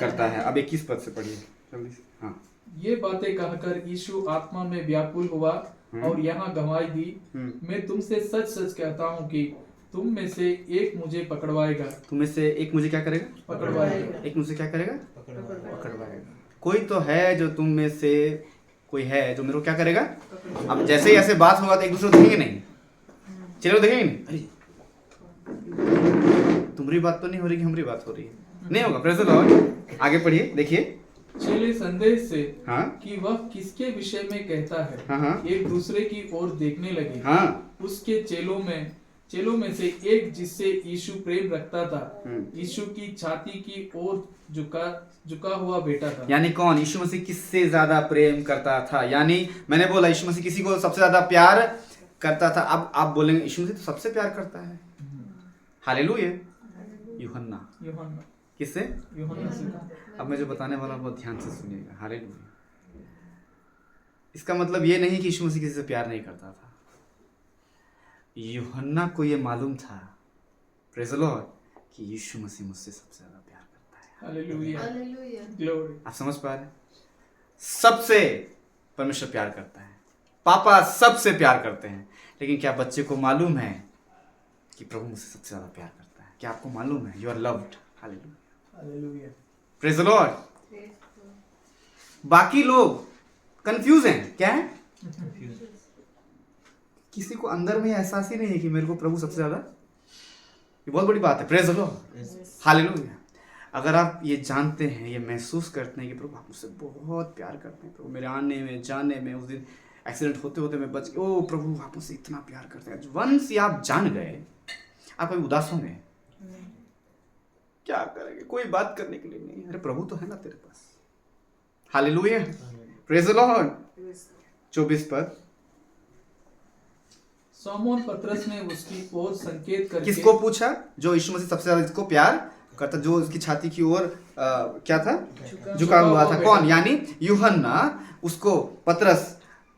करता है। अब 21 पद से पढ़िए जल्दी से। हाँ। ये बातें कहकर यीशु आत्मा में व्याकुल हुआ और यहाँ गवाही दी, मैं तुमसे सच सच कहता हूँ कि तुम में से एक मुझे पकड़वाएगा। तुम में से एक मुझे क्या करेगा? पकड़वाएगा। एक मुझे क्या करेगा? पकड़वाएगा। कोई तो है जो तुम में से कोई है जो मेरे को क्या करेगा? अब जैसे ही ऐसे बात होगा तो एक दूसरे को देखेंगे नहीं, चलो देखेंगे नहीं। अरे तुम्हारी बात तो नहीं हो रही कि हमारी बात हो रही है, नहीं होगा। Praise the Lord. आगे पढ़िए, देखिए। चेले संदेह से हाँ कि वह किसके विषय में कहता है, हाँ एक दूसरे की ओर देखने लगे। हाँ। उसके चेलों में से एक जिससे यीशु प्रेम रखता था, यीशु की छाती की ओर झुका हुआ बेटा था। यानी कौन? यीशु मसीह किससे ज्यादा प्रेम करता था? यानी मैंने बोला यीशु मसीह किसी को सबसे ज्यादा प्यार करता था। अब आप बोलेंगे यीशु मसीह तो सबसे प्यार करता है। हालेलुया। यूहन्ना किससे? यूहन्ना से। अब मैं जो बताने वाला हूं बहुत ध्यान से सुनिएगा। हालेलुया। इसका मतलब ये नहीं कि यीशु मसीह किसी से प्यार नहीं करता था। यूहन्ना को ये मालूम था, प्रेज़ द लॉर्ड, कि यीशु मसीह मुझसे सबसे ज्यादा प्यार करता है। हालेलुया। ग्लोरी। आप समझ पा रहे? सबसे परमेश्वर प्यार करता है, पापा सबसे प्यार करते हैं। लेकिन क्या बच्चे को मालूम है कि प्रभु मुझसे सबसे ज्यादा प्यार करता है? क्या आपको मालूम है? You are loved. Hallelujah. Hallelujah. Praise the Lord. बाकी लोग कंफ्यूज हैं, क्या है? किसी को अंदर में एहसास ही नहीं है कि मेरे को प्रभु सबसे ज्यादा, ये बहुत बड़ी बात है। Praise the Lord, hallelujah. अगर आप ये जानते हैं, ये महसूस करते हैं कि प्रभु आप मुझसे बहुत प्यार करते हैं, प्रभु मेरे आने में जाने में, उस दिन एक्सीडेंट होते होते मैं बच गया, ओ प्रभु आप मुझसे इतना प्यार करते हैं, वंस ये आप जान गए, आप कभी उदास होंगे? क्या करेंगे? कोई बात करने के लिए नहीं। अरे प्रभु तो है ना तेरे पास। Hallelujah, praise the Lord. 24 पद, शमौन पतरस ने उसकी ओर संकेत करके, किसको पूछा? जो यीशु मसीह सबसे ज्यादा जिसको प्यार करता, जो उसकी छाती की ओर क्या था? झुका हुआ था। कौन? यानी यूहन्ना। उसको पतरस,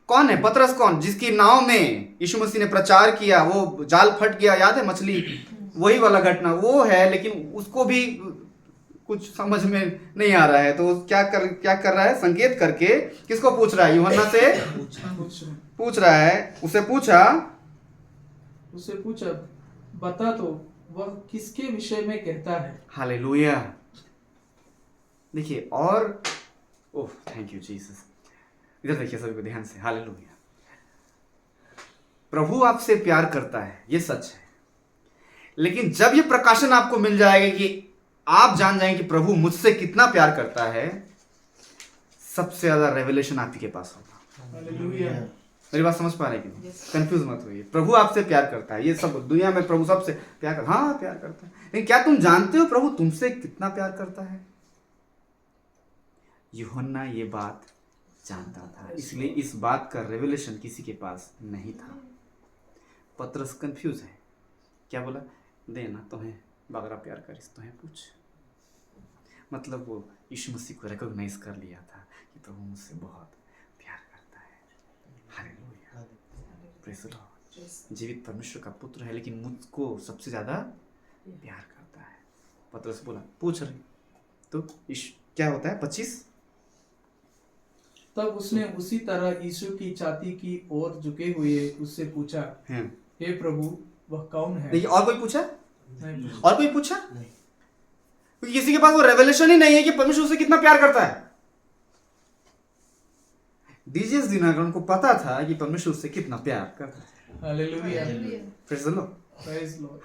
कौन है पतरस? कौन? जिसकी नाव में यीशु मसीह ने प्रचार किया, वो जाल फट गया, याद है? मछली, वही वाला घटना वो है। लेकिन उसको भी कुछ समझ में नहीं आ रहा है, तो क्या कर रहा है? संकेत करके किसको पूछ रहा है? यूहन्ना से पूछ रहा है। उससे पूछा, बता तो वह किसके विषय में कहता है? हालेलुया। देखिए, और ओह थैंक यू जीसस। इधर देखिए सभी को ध्यान से, हालेलुया। प्रभु आपसे प्यार करता है, ये सच है। लेकिन जब ये प्रकाशन आपको मिल जाएगा कि आप जान जाएंगे कि प्रभु मुझसे कितना प्यार करता है, सबसे ज्यादा रेवलेशन आप ही के पास होगा। हालेलुया। मेरी बात समझ पा रहे हैं कि कंफ्यूज मत होइए। प्रभु आपसे प्यार करता है, ये सब दुनिया में प्रभु सबसे प्यार करता है। हाँ प्यार करता है, लेकिन क्या तुम जानते हो प्रभु तुमसे कितना प्यार करता है? यूहन्ना ये बात जानता था, इसलिए इस बात का रेवलेशन किसी के पास नहीं था। पतरस कंफ्यूज है, क्या बोला? देना तो है, बगरा प्यार करिस तो है पूछ। मतलब वो यीशु मसीह को रिकॉग्नाइज कर लिया था कि प्रभु मुझसे बहुत प्यार करता है। Hallelujah, praise the Lord. जीवित परमेश्वर का पुत्र है, लेकिन मुझको सबसे ज्यादा प्यार करता है। पतरस बोला, पूछ रहे तो क्या होता है? 25। तब उसने उसी तरह यीशु की छाती की ओर झुके हुए उससे पूछा, हे प्रभु वह कौन है? देखिए, और कोई पूछा? नहीं। और कोई पूछा? क्योंकि किसी के पास वो रेवलेशन ही नहीं है कि परमेश्वर उसे कितना प्यार करता है। डीजेस दिनाकर उनको पता था कि परमेश्वर उससे कितना प्यार करता है। Hallelujah, praise the Lord,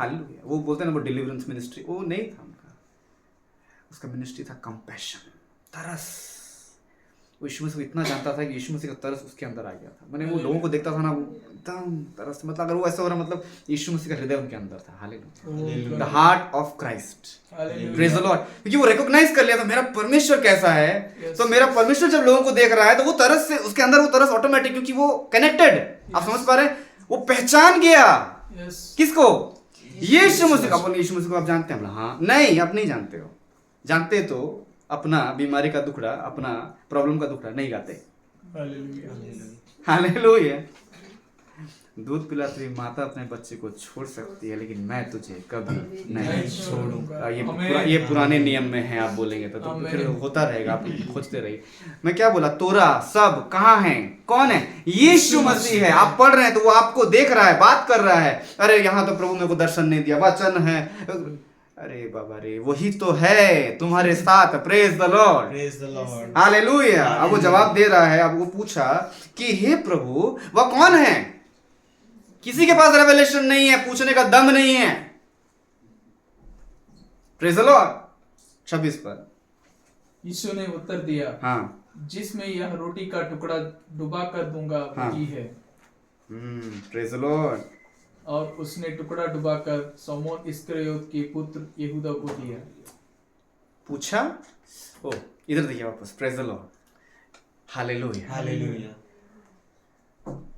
hallelujah. वो बोलते हैं ना, वो डिलीवरेंस मिनिस्ट्री, वो नहीं था उनका। उसका मिनिस्ट्री था कंपैशन, तरस। वो यीशु मसीह को इतना जानता था कि यीशु मसीह का तरस उसके अंदर आ गया था। मैंने वो लोगों को देखता था ना, वो एकदम तरस, मतलब अगर वो ऐसा हो रहा, मतलब यीशु मसीह का हृदय उनके अंदर था। Hallelujah, the heart of Christ, praise the Lord. क्योंकि वो रिकॉग्नाइज कर लिया था मेरा परमेश्वर कैसा है। तो मेरा परमेश्वर जब लोगों को देख रहा है तो वो तरस से, उसके अंदर वो तरस ऑटोमेटिक, क्योंकि वो कनेक्टेड, आप समझ पा रहे हैं? वो पहचान गया किसको? यीशु मसीह का। बोले, यीशु मसीह को आप जानते हैं? हाँ। नहीं, आप नहीं जानते हो। जानते तो अपना बीमारी का दुखड़ा, अपना प्रॉब्लम का दुखड़ा नहीं गाते। हालेलुया। दूध पिलाती हुई माता अपने बच्चे को छोड़ सकती है, लेकिन मैं तुझे कभी नहीं छोड़ूंगा। ये पुराने नियम में है, आप बोलेंगे तो फिर होता रहेगा, आप खोजते रहिए। मैं क्या बोला? तोरा सब कहाँ है? कौन है? यीशु मसीह है। आप पढ़ रहे हैं तो वो आपको देख रहा है, बात कर रहा है। अरे यहाँ तो प्रभु मेरे को दर्शन नहीं दिया, वचन है। अरे बाबा रे, वही तो है तुम्हारे साथ। Praise the Lord, praise the Lord, hallelujah. अब वो जवाब दे रहा है। अब वो पूछा कि हे प्रभु वह कौन है? किसी के पास रेवलेशन नहीं है, पूछने का दम नहीं है। Praise the Lord. 26 पर यीशु ने उत्तर दिया, हाँ, जिसमें यह रोटी का टुकड़ा डुबा कर दूंगा वही है। Praise the Lord. और उसने टुकड़ा डुबाकर शमौन इस्करियोत के पुत्र यहूदा को दिया। पूछा, ओ इधर देखिए वापस, praise the Lord, hallelujah, hallelujah.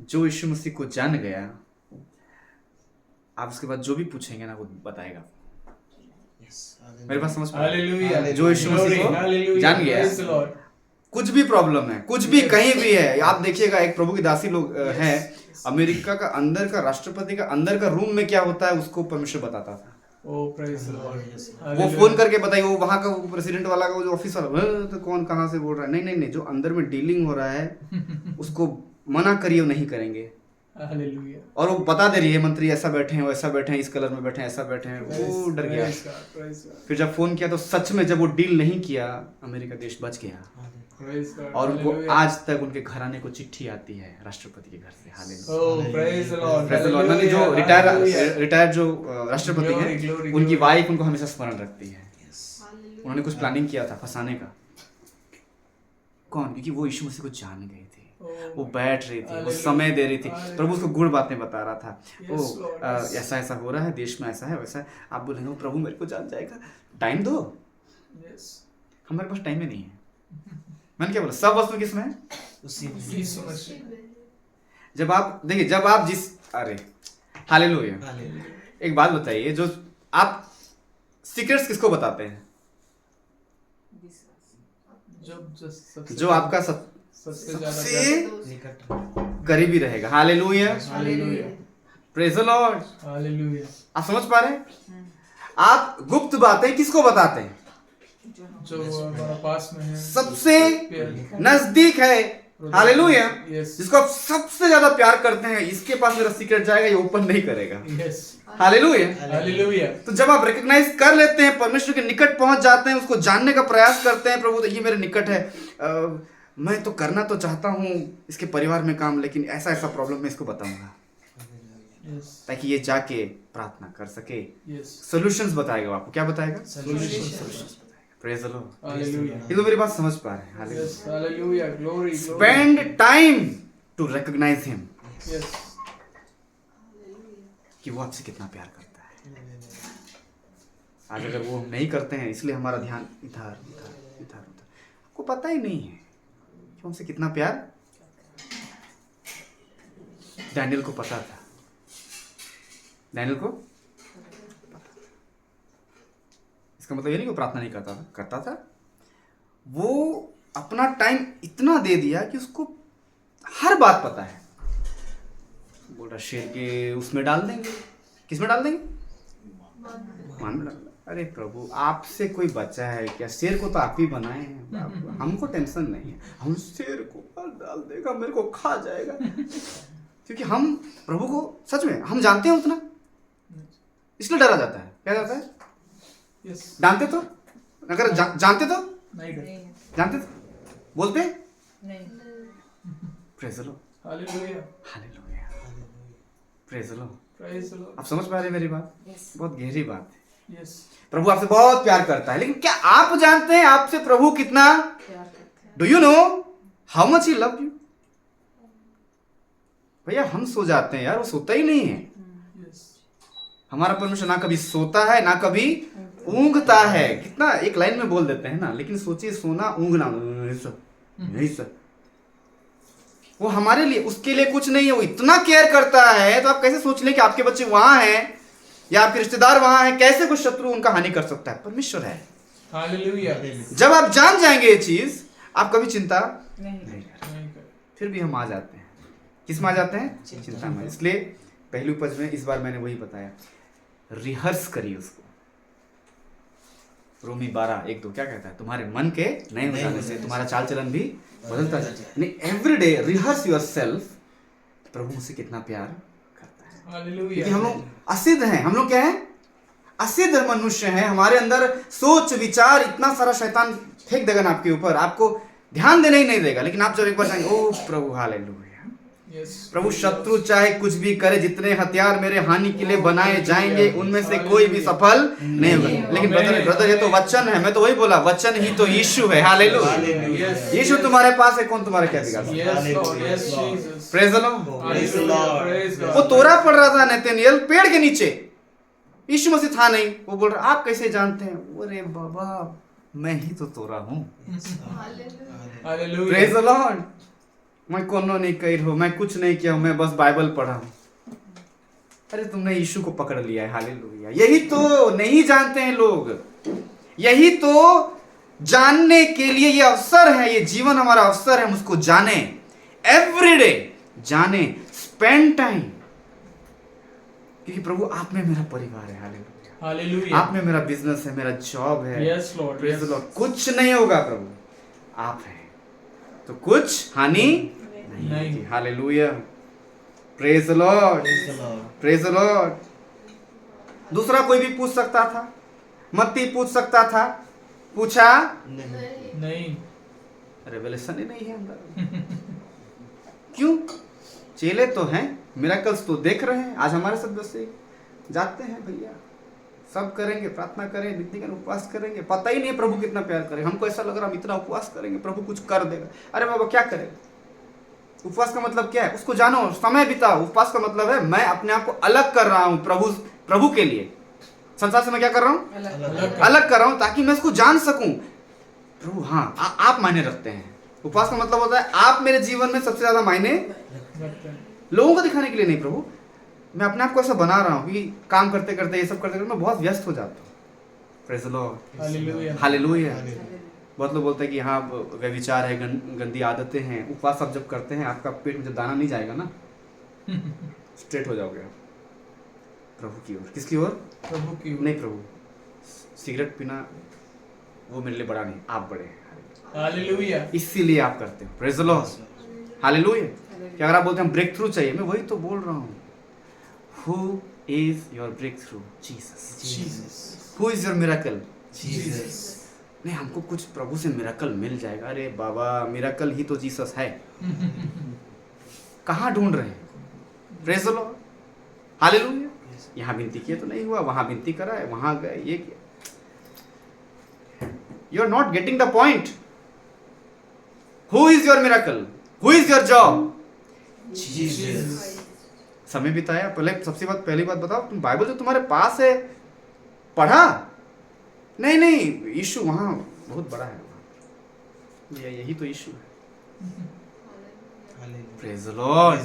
जो यीशु मसीह को जान गया, आप उसके बाद जो भी पूछेंगे ना वो बताएगा। मेरे पास समझ, हालेलुया। जो यीशु मसीह को जान गया, कुछ भी प्रॉब्लम है, कुछ भी कहीं भी है। आप देखिएगा, एक प्रभु की दासी लोग हैं, अमेरिका का अंदर का राष्ट्रपति का अंदर का रूम में क्या होता है उसको परमेश्वर बताता था। वो फोन करके बताइए, वो वहां का प्रेसिडेंट वाला का वो जो ऑफिसर, तो कौन कहाँ से बोल रहा है। नहीं, जो अंदर में डीलिंग हो रहा है उसको मना करिए, नहीं करेंगे। हालेलुया। और वो बता दे रही है मंत्री ऐसा बैठे हैं, वैसा बैठे हैं, इस कलर में बैठे हैं, ऐसा बैठे हैं, वो डर गया। Praise God, praise God, फिर जब फोन किया तो सच में जब वो डील नहीं किया, अमेरिका देश बच गया। praise God, और उनको hallelujah. आज तक उनके घराने को चिट्ठी आती है राष्ट्रपति के घर से। Hallelujah. Oh, praise the Lord, Praise the Lord। hallelujah, जो hallelujah. रिटायर जो राष्ट्रपति Glory, हैं, glory, उनकी glory. वाइफ उनको हमेशा स्मरण रखती है। उन्होंने कुछ प्लानिंग किया था फंसाने का। कौन? क्योंकि वो यीशु मसीह को जान गए थे। Oh, वो बैठ रही थी, वो Hallelujah. समय दे रही थी, Hallelujah. प्रभु उसको गुड़ बातें बता रहा था। Yes, Lord, yes. ऐसा ऐसा हो रहा है, देश में ऐसा है वैसा है। आप बोलेंगे वो प्रभु मेरे को जान जाएगा, टाइम दो। yes. हमारे पास टाइम ही नहीं है। मैंने क्या बोला, सब वस्तु किसमें है? उसी में। यीशु मसीह। जब आप देखिए, जब आप जिस अरे हालेलुया। हालेलुया। एक बात बताइए, जो आप सीक्रेट्स किसको बताते हैं? जो आपका सबसे ज्यादा सबसे निकट। करीबी रहेगा। Hallelujah, hallelujah, praise the Lord. Hallelujah. आप समझ पा रहे हैं? आप गुप्त बातें किसको बताते हैं? जो हमारा पास में है, सबसे प्यार- नजदीक है। हालेलुया। Yes. जिसको आप सबसे ज्यादा प्यार करते हैं, इसके पास मेरा सीक्रेट जाएगा, ये ओपन नहीं करेगा। Yes. हालेलुया। हालेलुया। तो जब आप रिकॉग्नाइज कर लेते हैं, परमेश्वर के निकट पहुंच जाते हैं, उसको जानने का प्रयास करते हैं, प्रभु तो ये मेरे निकट है, मैं तो करना तो चाहता हूँ इसके परिवार में काम, लेकिन ऐसा ऐसा प्रॉब्लम मैं इसको बताऊंगा, Yes. ताकि ये जाके प्रार्थना कर सके। Yes. सॉल्यूशंस बताएगा। आपको क्या बताएगा? Solutions। Praise the Lord. Hallelujah. ये तो मेरी बात समझ पा रहे हैं। Hallelujah. Yes. Hallelujah. Glory, glory. Spend time to recognise him, Yes. कि वो आपसे कितना प्यार करता है। आज अगर वो हम नहीं करते हैं, इसलिए हमारा ध्यान इधर उधर इधर उधर, आपको पता ही नहीं है कि हमसे कितना प्यार। डैनियल को पता था, डैनियल को इसका मतलब ये नहीं कि वो प्रार्थना नहीं करता था, करता था। वो अपना टाइम इतना दे दिया कि उसको हर बात पता है। बोल रहा शेर के उसमें डाल देंगे, किस में डाल देंगे? मान में डाल देंगे। अरे प्रभु, आपसे कोई बच्चा है क्या? शेर को तो आप ही बनाए हैं, हमको टेंशन नहीं है, हम शेर को डाल देगा, मेरे को खा जाएगा। क्योंकि हम प्रभु को सच में हम जानते हैं उतना, इसलिए डरा जाता है। क्या जाता है? Yes. जानते तो, अगर जानते तो, नहीं डर। जानते तो बोलते नहीं। Praise the Lord. Hallelujah. Hallelujah, praise the Lord. Praise the Lord. आप समझ पा रहे हैं मेरी बात? बहुत गहरी बात है। Yes. प्रभु आपसे बहुत प्यार करता है, लेकिन क्या आप जानते हैं आपसे प्रभु कितना? Do you know how much he love you? भैया हम सो जाते हैं यार, वो सोता ही नहीं है। Yes. हमारा परमेश्वर ना कभी सोता है ना कभी ऊँघता है। कितना एक लाइन में बोल देते हैं ना, लेकिन सोचिए सोना ऊँघना, नहीं सर, वो हमारे लिए, उसके लिए कुछ नहीं है, वो इतना केयर करता है। तो आप कैसे सोच लें कि आपके बच्चे वहां हैं या आपके रिश्तेदार वहां हैं, कैसे कोई शत्रु उनका हानि कर सकता है? परमेश्वर है। Hallelujah. जब आप जान जाएंगे ये चीज, आप कभी चिंता नहीं। नहीं करें। नहीं कर। फिर भी हम आ जाते हैं, किस में आ जाते हैं? चिंता में। इसलिए पहली उपज में इस बार मैंने वही बताया, रिहर्स करिए उसको। रोमी 12:1-2 क्या कहता है? तुम्हारे मन के नए हो जाने से तुम्हारा चाल चलन भी बदलता जाए। एवरी डे रिहर्स योरसेल्फ, प्रभु मुझसे कितना प्यार करता है। Hallelujah. क्योंकि हम लोग असिद्ध हैं। हम लोग क्या हैं? असिद्ध मनुष्य हैं। हमारे अंदर सोच विचार इतना सारा शैतान फेंक देगा ना आपके ऊपर, आपको ध्यान देने ही नहीं देगा। लेकिन आप जब एक बार जाएंगे, ओह प्रभु हालेलुया, Yes. प्रभु शत्रु चाहे कुछ भी करे, जितने हथियार मेरे हानि के लिए बनाए जाएंगे उनमें से कोई भी सफल नहीं होगा। लेकिन ब्रदर ये तो वचन है, मैं तो वही बोला, वचन ही तो यीशु है। हालेलुया। Yes. यीशु तुम्हारे पास है, कौन तुम्हारा क्या बिगाड़ सकता है? Yes, Lord. Yes, Jesus. Praise the Lord. Hallelujah. Praise God. वो तोरा पड़ रहा था नतनएल पेड़ के नीचे, यीशु मसीह था नहीं। वो बोल रहा आप कैसे जानते हैं? अरे बाबा मैं ही तो तोरा हूँ। Hallelujah. Praise the Lord. मैं कोनो नहीं कही हूँ, मैं कुछ नहीं किया हूँ, मैं बस बाइबल पढ़ा हूँ। अरे तुमने यीशु को पकड़ लिया है। हालेलुया। यही तो नहीं जानते हैं लोग, यही तो जानने के लिए ये अवसर है, ये जीवन हमारा अवसर है, हम उसको जाने, एवरीडे जाने, स्पेंड टाइम। क्योंकि प्रभु आप में मेरा परिवार है। हालेलुया। Hallelujah. आप में मेरा बिजनेस है, मेरा जॉब है। Yes, Lord. Praise the Yes. Lord. कुछ नहीं होगा प्रभु, आप हैं तो कुछ हानि नहीं नहीं। होगी। Hallelujah. Praise the Lord, Praise the Lord. Praise the Lord. दूसरा कोई भी पूछ सकता था, मत्ती पूछ सकता था, पूछा नहीं। नहीं। रेवलेशन ही नहीं है अंदर। क्यों? चेले तो हैं, मिरेकल्स तो देख रहे हैं। आज हमारे सदस्य जाते हैं भैया, सब करेंगे, प्रार्थना करें, विनती करें, उपवास करेंगे, पता ही नहीं है प्रभु कितना प्यार करे। हमको ऐसा लग रहा है हम इतना उपवास करेंगे प्रभु कुछ कर देगा। अरे बाबा क्या करेगा? उपवास का मतलब क्या है? उसको जानो, समय बिताओ। उपवास का मतलब है मैं अपने आप को अलग कर रहा हूँ प्रभु के लिए। संसार से मैं क्या कर रहा हूँ? अलग कर रहा हूँ, ताकि मैं उसको जान सकूं। प्रभु हाँ आप मायने रखते हैं। उपवास का मतलब होता है आप मेरे जीवन में सबसे ज्यादा मायने, लोगों को दिखाने के लिए नहीं। प्रभु मैं अपने आप को ऐसा बना रहा हूँ कि काम करते करते, ये सब करते करते मैं बहुत व्यस्त हो जाता हूँ। Praise the Lord, hallelujah. Hallelujah. बहुत लोग बोलते हैं कि हाँ व्यभिचार है, गंदी आदतें हैं। उपवास आप जब करते हैं आपका पेट में जब दाना नहीं जाएगा ना, स्ट्रेट हो जाओगे आप प्रभु की ओर। किसकी ओर? प्रभु की ओर। नहीं प्रभु, सिगरेट पीना वो मेरे लिए बड़ा नहीं, आप बड़े हैं। हालेलुया। इसीलिए आप करते हो। Praise the Lord, hallelujah. कि अगर आप बोलते हैं ब्रेक थ्रू चाहिए, मैं वही तो बोल रहा हूँ। Who is your breakthrough? Jesus. Jesus. Who is your miracle? Jesus. नहीं हमको कुछ प्रभु से मिराकल मिल जाएगा। अरे बाबा मिराकल ही तो जीसस है। कहाँ ढूंढ रहे हैं? Praise the Lord, hallelujah. यहाँ विनती किए तो नहीं हुआ, वहां विनती करा है, वहां गए, ये किया। You are not getting the point. Who is your miracle? Who is your job? Jesus. समय बिताया। पहली बात बताओ, तुम बाइबल जो तुम्हारे पास है पढ़ा? नहीं यीशु वहां बहुत बड़ा है। यही तो यीशु है। Praise the Lord,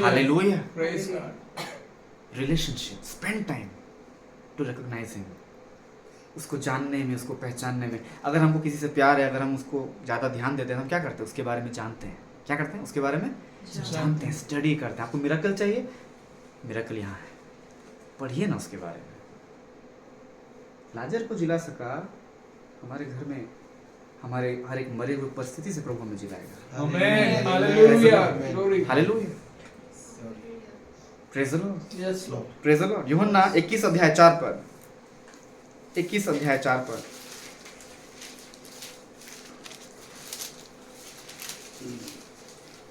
hallelujah. Praise God. Relationship, spend time to recognise him. उसको जानने में, उसको पहचानने में। अगर हमको किसी से प्यार है, अगर हम उसको ज़्यादा ध्यान देते हैं, हम क्या करते हैं? उसके बारे में जानते हैं। क्या करते हैं? उसके बारे में जानते हैं, स्टडी करते हैं। आपको मिरेकल चाहिए? मिरेकल यहाँ है, पढ़िए ना उसके बारे में। लाजर को जिला सका, हमारे घर में हमारे हर एक मरे हुए परिस्थिति से प्रभु हमें जिलाएगा। Amen, hallelujah, glory, hallelujah. Praise the Lord, yes Lord. Praise the Lord. Yuhanna 21 अध्याय 4 पद, 21 अध्याय 4 पद।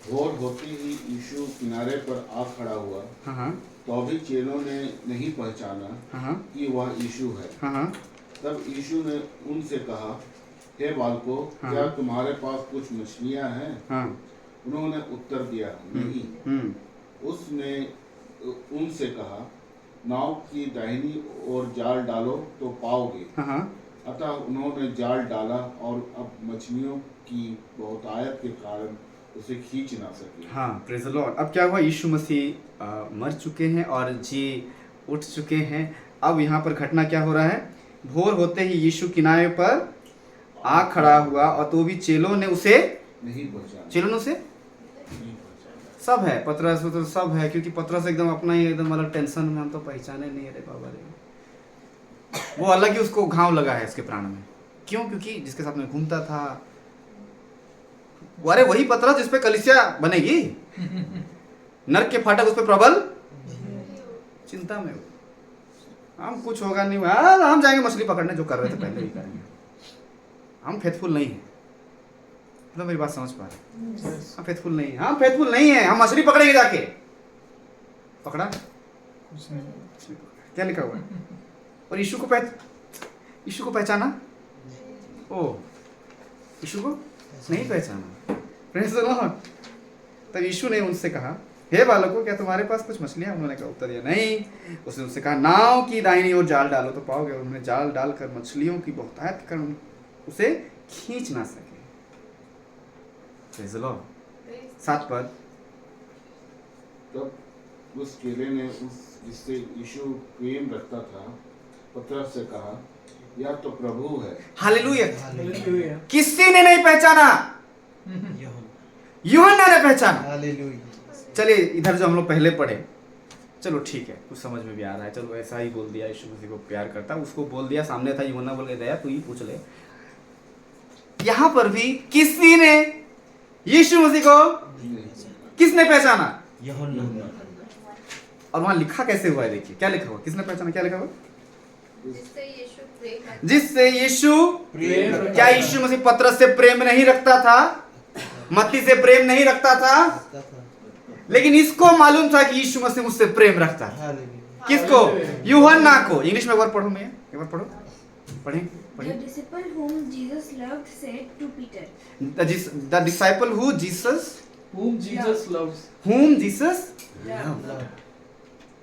भोर होते ही यीशु किनारे पर आ खड़ा हुआ, हाँ तो भी चेलों ने नहीं पहचाना हाँ कि वह यीशु है। हाँ। तब यीशु ने उनसे कहा, हे बालकों, क्या तुम्हारे पास कुछ मछलियां हैं? हाँ। उन्होंने उत्तर दिया, नहीं। उसने उनसे कहा, नाव की दाहिनी ओर जाल डालो तो पाओगे। हाँ। अतः उन्होंने जाल डाला और अब मछलियों की बहुतायत के कारण उसे खींच ना सके। हाँ, प्रेज द लॉर्ड। अब क्या हुआ? यीशु मसीह मर चुके हैं और जी उठ चुके हैं। अब यहाँ पर घटना क्या हो रहा है? भोर होते ही यीशु किनारे पर आ खड़ा हुआ, और तो भी चेलों ने उसे नहीं पहचाना। चेलों ने उसे सब है, पतरस तो सब है, क्योंकि पतरस एकदम अपना ही एकदम अलग टेंशन में, हम तो पहचाने नहीं। अरे बाबा रे, वो अलग ही उसको घाव लगा है उसके प्राण में। क्यों? क्योंकि जिसके साथ में घूमता था, अरे वही पतरस जिसपे कलीसिया बनेगी। नरक के फाटक उस पे प्रबल चिंता में। हम कुछ होगा नहीं, हम जाएंगे मछली पकड़ने, जो कर रहे थे पहले ही करेंगे। हम फेथफुल नहीं है। मतलब मेरी बात समझ पा रहे? हम फेथफुल नहीं है, हम फेथफुल नहीं है। हम मछली पकड़ेंगे जाके। पकड़ा कुछ नहीं। क्या लिखा हुआ है? और यीशु को पहचाना? ओ, यीशु को नहीं पहचाना। Praise the Lord. तब यीशु ने उनसे कहा, हे बालकों, क्या तुम्हारे पास कुछ मछलियां? उन्होंने कहा, उत्तर दिया, नहीं। उसने उनसे कहा, नाव की दाहिनी ओर जाल डालो तो पाओगे। उन्होंने जाल डालकर मछलियों की बहुतायत के कारण उसे खींच ना सके। Praise the Lord. 7 पद। तब उस चेले ने उस जिससे यीशु प्रेम रखता था पतरस से कहा, यह तो प्रभु है। हालेलुया। हालेलुया। किसी ने नहीं पहचाना, यूहन्ना ने पहचाना। हालेलुया। चलिए इधर जो हम लोग पहले पढ़े, चलो ठीक है, कुछ समझ में भी आ रहा है। चलो ऐसा ही बोल दिया, यीशु मसीह को प्यार करता, उसको बोल दिया, सामने था यूहन्ना, बोल के दया तू ही पूछ ले। यहां पर भी किसी ने यीशु मसीह को किसने पहचाना? यूहन्ना और वहां लिखा कैसे हुआ है, देखिए क्या लिखा हुआ, किसने पहचाना क्या लिखा हुआ? जिससे यीशु प्रेम करता जिससे यीशु प्रेम करता क्या यीशु मसीह पतरस से प्रेम नहीं रखता था, मत्ती से प्रेम नहीं रखता था, लेकिन इसको मालूम था कि यीशु मसीह मुझसे प्रेम रखता है। हालेलुया किसको? यूहन्ना को। इंग्लिश में एक बार पढ़ो, मैं एक बार पढ़ो, पढ़ें The पढ़ें। disciple whom Jesus loved said to Peter, The disciple whom Jesus whom Jesus loves.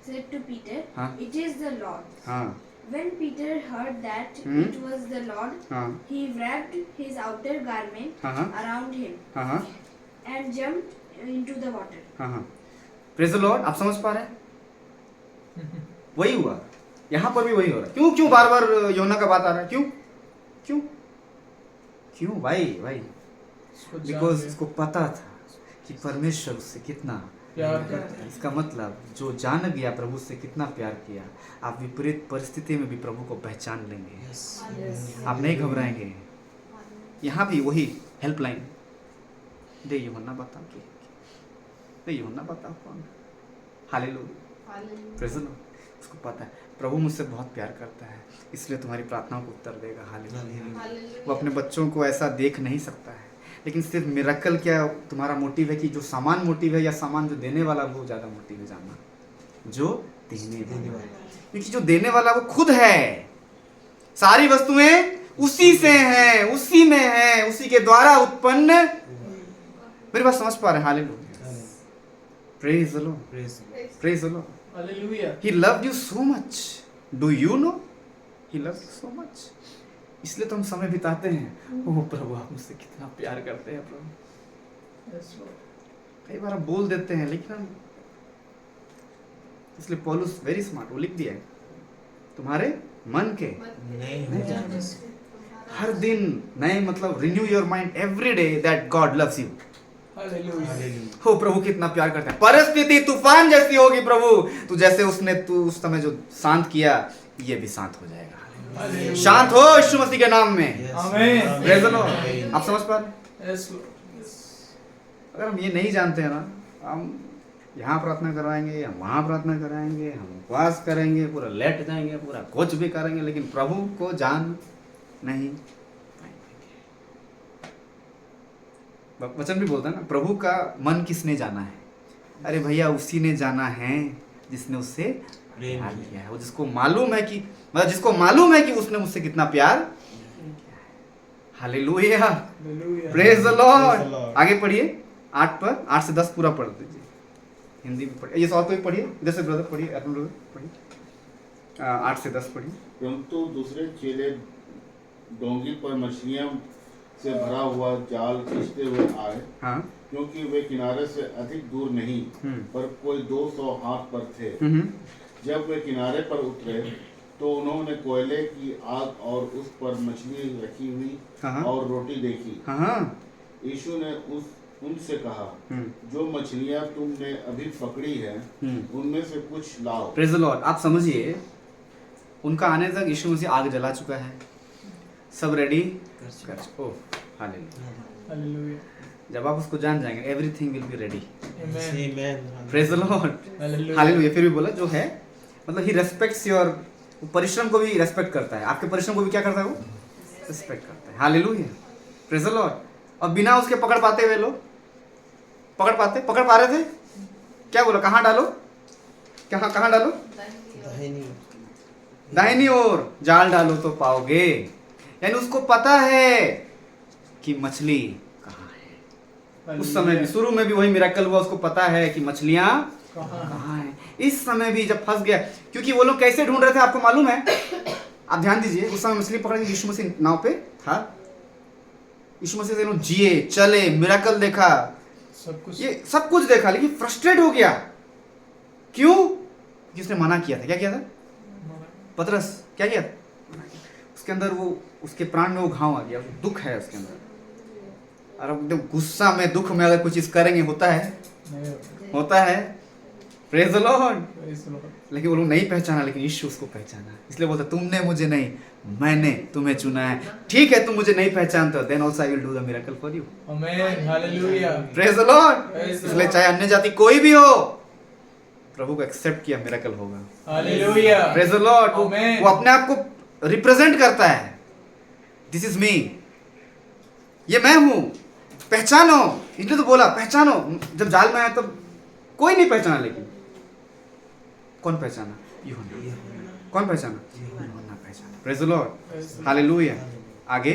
said to Peter, हाँ। It is the Lord. हाँ When Peter heard that it was the Lord, हाँ he wrapped his outer garment हाँ हाँ around him हाँ हाँ and jumped into the water. हाँ हाँ। Praise the Lord. आप समझ पा रहे हैं? वही हुआ, यहाँ पर भी वही हो रहा है। क्यों क्यों बार बार योना का बात आ रहा है? क्यों क्यों क्यों भाई भाई? उसको जान बिकॉज लिया। इसको पता था कि परमेश्वर उससे कितना प्यार करता है। इसका मतलब जो जान गया प्रभु से कितना प्यार किया, आप विपरीत परिस्थिति में भी प्रभु को पहचान लेंगे, आप नहीं घबराएंगे। यहाँ भी वही हेल्पलाइन दे यूहन्ना बताओ कि दे यूहन्ना बताओ कौन? Hallelujah, praise the Lord. उसको पता है प्रभु मुझसे बहुत प्यार करता है, इसलिए तुम्हारी प्रार्थनाओं को उत्तर देगा। हालेलुया। वो अपने बच्चों को ऐसा देख नहीं सकता है, लेकिन सिर्फ मिरेकल क्या तुम्हारा मोटिव है कि जो सामान मोटिव है या सामान जो देने वाला वो ज़्यादा मोटिव है जानना, जो देने वाला, क्योंकि जो देने वाला वो खुद है। सारी वस्तुएं उसी से हैं, उसी में हैं, उसी के द्वारा उत्पन्न। मेरी बात समझ पा रहे हैं? Hallelujah, praise the Lord, praise the Lord. Hallelujah. He loved you so much. Do you know? He loved you so much. इसलिए तो हम समय बिताते हैं। ओह प्रभु, आप मुझसे कितना प्यार करते हैं प्रभु। Yes, Lord. कई बार हम बोल देते हैं, लेकिन हम, इसलिए पौलुस वेरी स्मार्ट, वो लिख दिया है तुम्हारे मन के नहीं जाने हर दिन नए, मतलब renew your mind every day that God loves you. Hallelujah. Hallelujah हो प्रभु कितना प्यार करता है। परिस्थिति तूफान जैसी होगी प्रभु, तू जैसे उसने तू उस समय जो शांत किया, ये भी शांत हो जाएगा। Hallelujah. शांत हो यीशु मसीह के नाम में। Amen. Praise the Lord. आप समझ पा रहे हैं? Yes, Lord. अगर हम ये नहीं जानते हैं ना, हम यहाँ प्रार्थना कराएंगे, हम वहाँ प्रार्थना कराएंगे, हम उपवास करेंगे, पूरा लेट जाएंगे, पूरा कुछ भी करेंगे, लेकिन प्रभु को जान नहीं पाएंगे। वचन भी बोलता है ना, प्रभु का मन किसने जाना है? अरे भैया, उसी ने जाना है जिसने उससे प्यार किया है। वो जिसको मालूम है कि, मतलब जिसको मालूम है कि उसने मुझसे कितना प्यार किया है। Hallelujah, Hallelujah. Praise the Praise the Lord. Lord. आगे पढ़िए 8 पर, 8 से 10 पूरा पढ़ दीजिए, हिंदी में पढ़िए। ये और कोई पढ़िए, इधर से ब्रदर पढ़िए, अर्जुन ब्रदर पढ़िए। 8 से 10 पढ़िए। परंतु दूसरे चेले डोंगी पर मछलियां से भरा हुआ जाल खींचते हुए आए, हाँ। क्योंकि वे किनारे से अधिक दूर नहीं पर कोई 200 हाथ पर थे। जब वे किनारे पर उतरे तो उन्होंने कोयले की आग और उस पर मछली रखी हुई हाँ। और रोटी देखी। हाँ। यीशु ने उनसे कहा, जो मछलियां तुमने अभी पकड़ी है उनमें से कुछ लाओ। Praise the Lord. आप समझिए, उनका आने तक यीशु मसीह आग जला चुका है, सब रेडी कर। Oh hallelujah. Hallelujah. जब आप उसको जान जाएंगे, everything will be ready. Amen. Praise the Lord. Hallelujah. Hallelujah. फिर भी बोला जो है, मतलब ही रेस्पेक्ट्स योर, परिश्रम को भी रेस्पेक्ट करता है, आपके परिश्रम को भी क्या करता है? वो रेस्पेक्ट करता है। Hallelujah, praise the Lord. और बिना उसके पकड़ पाते हुए लोग पकड़ पा रहे थे। क्या बोला? कहाँ डालो, कहाँ डालो? दाहिनी ओर जाल डालो तो पाओगे। यानी उसको पता है कि मछली कहाँ है। उस समय भी, शुरू में भी वही मिरेकल हुआ, उसको पता है कि मछलियां कहाँ है। इस समय भी जब फंस गया, क्योंकि वो लोग कैसे ढूंढ रहे थे आपको मालूम है? आप ध्यान दीजिए, उस समय मछली पकड़ के यीशु मसीह नाव पे था। यीशु मसीह से जिए, चले, मिरेकल देखा, सब कुछ। ये सब कुछ देखा, लेकिन फ्रस्ट्रेट हो गया। क्यों? किसने मना किया था? क्या किया था? पतरस क्या किया? उसके अंदर वो, उसके प्राण में वो घाव आ गया, दुख है उसके अंदर। और एकदम गुस्सा में, दुख में अगर कुछ चीज करेंगे, होता है, नहीं, होता है। Praise the Lord. Praise the Lord. लेकिन वो लोग नहीं पहचाना, लेकिन यीशु उसको पहचाना, इसलिए बोलता तुमने मुझे नहीं, मैंने तुम्हें चुना है। ठीक है, तुम मुझे नहीं पहचानते हो, then also I will do the miracle for you. Amen. Hallelujah. Praise the Lord. Praise the इसलिए Lord. चाहे अन्य जाति कोई भी हो, प्रभु को एक्सेप्ट किया, मिरेकल होगा। Hallelujah. Praise the Lord. Amen. वो अपने आप को रिप्रेजेंट करता है, दिस इज मी, ये मैं हूं, पहचानो। इसलिए तो बोला पहचानो। जब जाल में आया तब कोई नहीं पहचाना, लेकिन कौन पहचाना? यूहन्ना। कौन पहचाना? यूहन्ना पहचाना। Praise the Lord. हालेलुया। आगे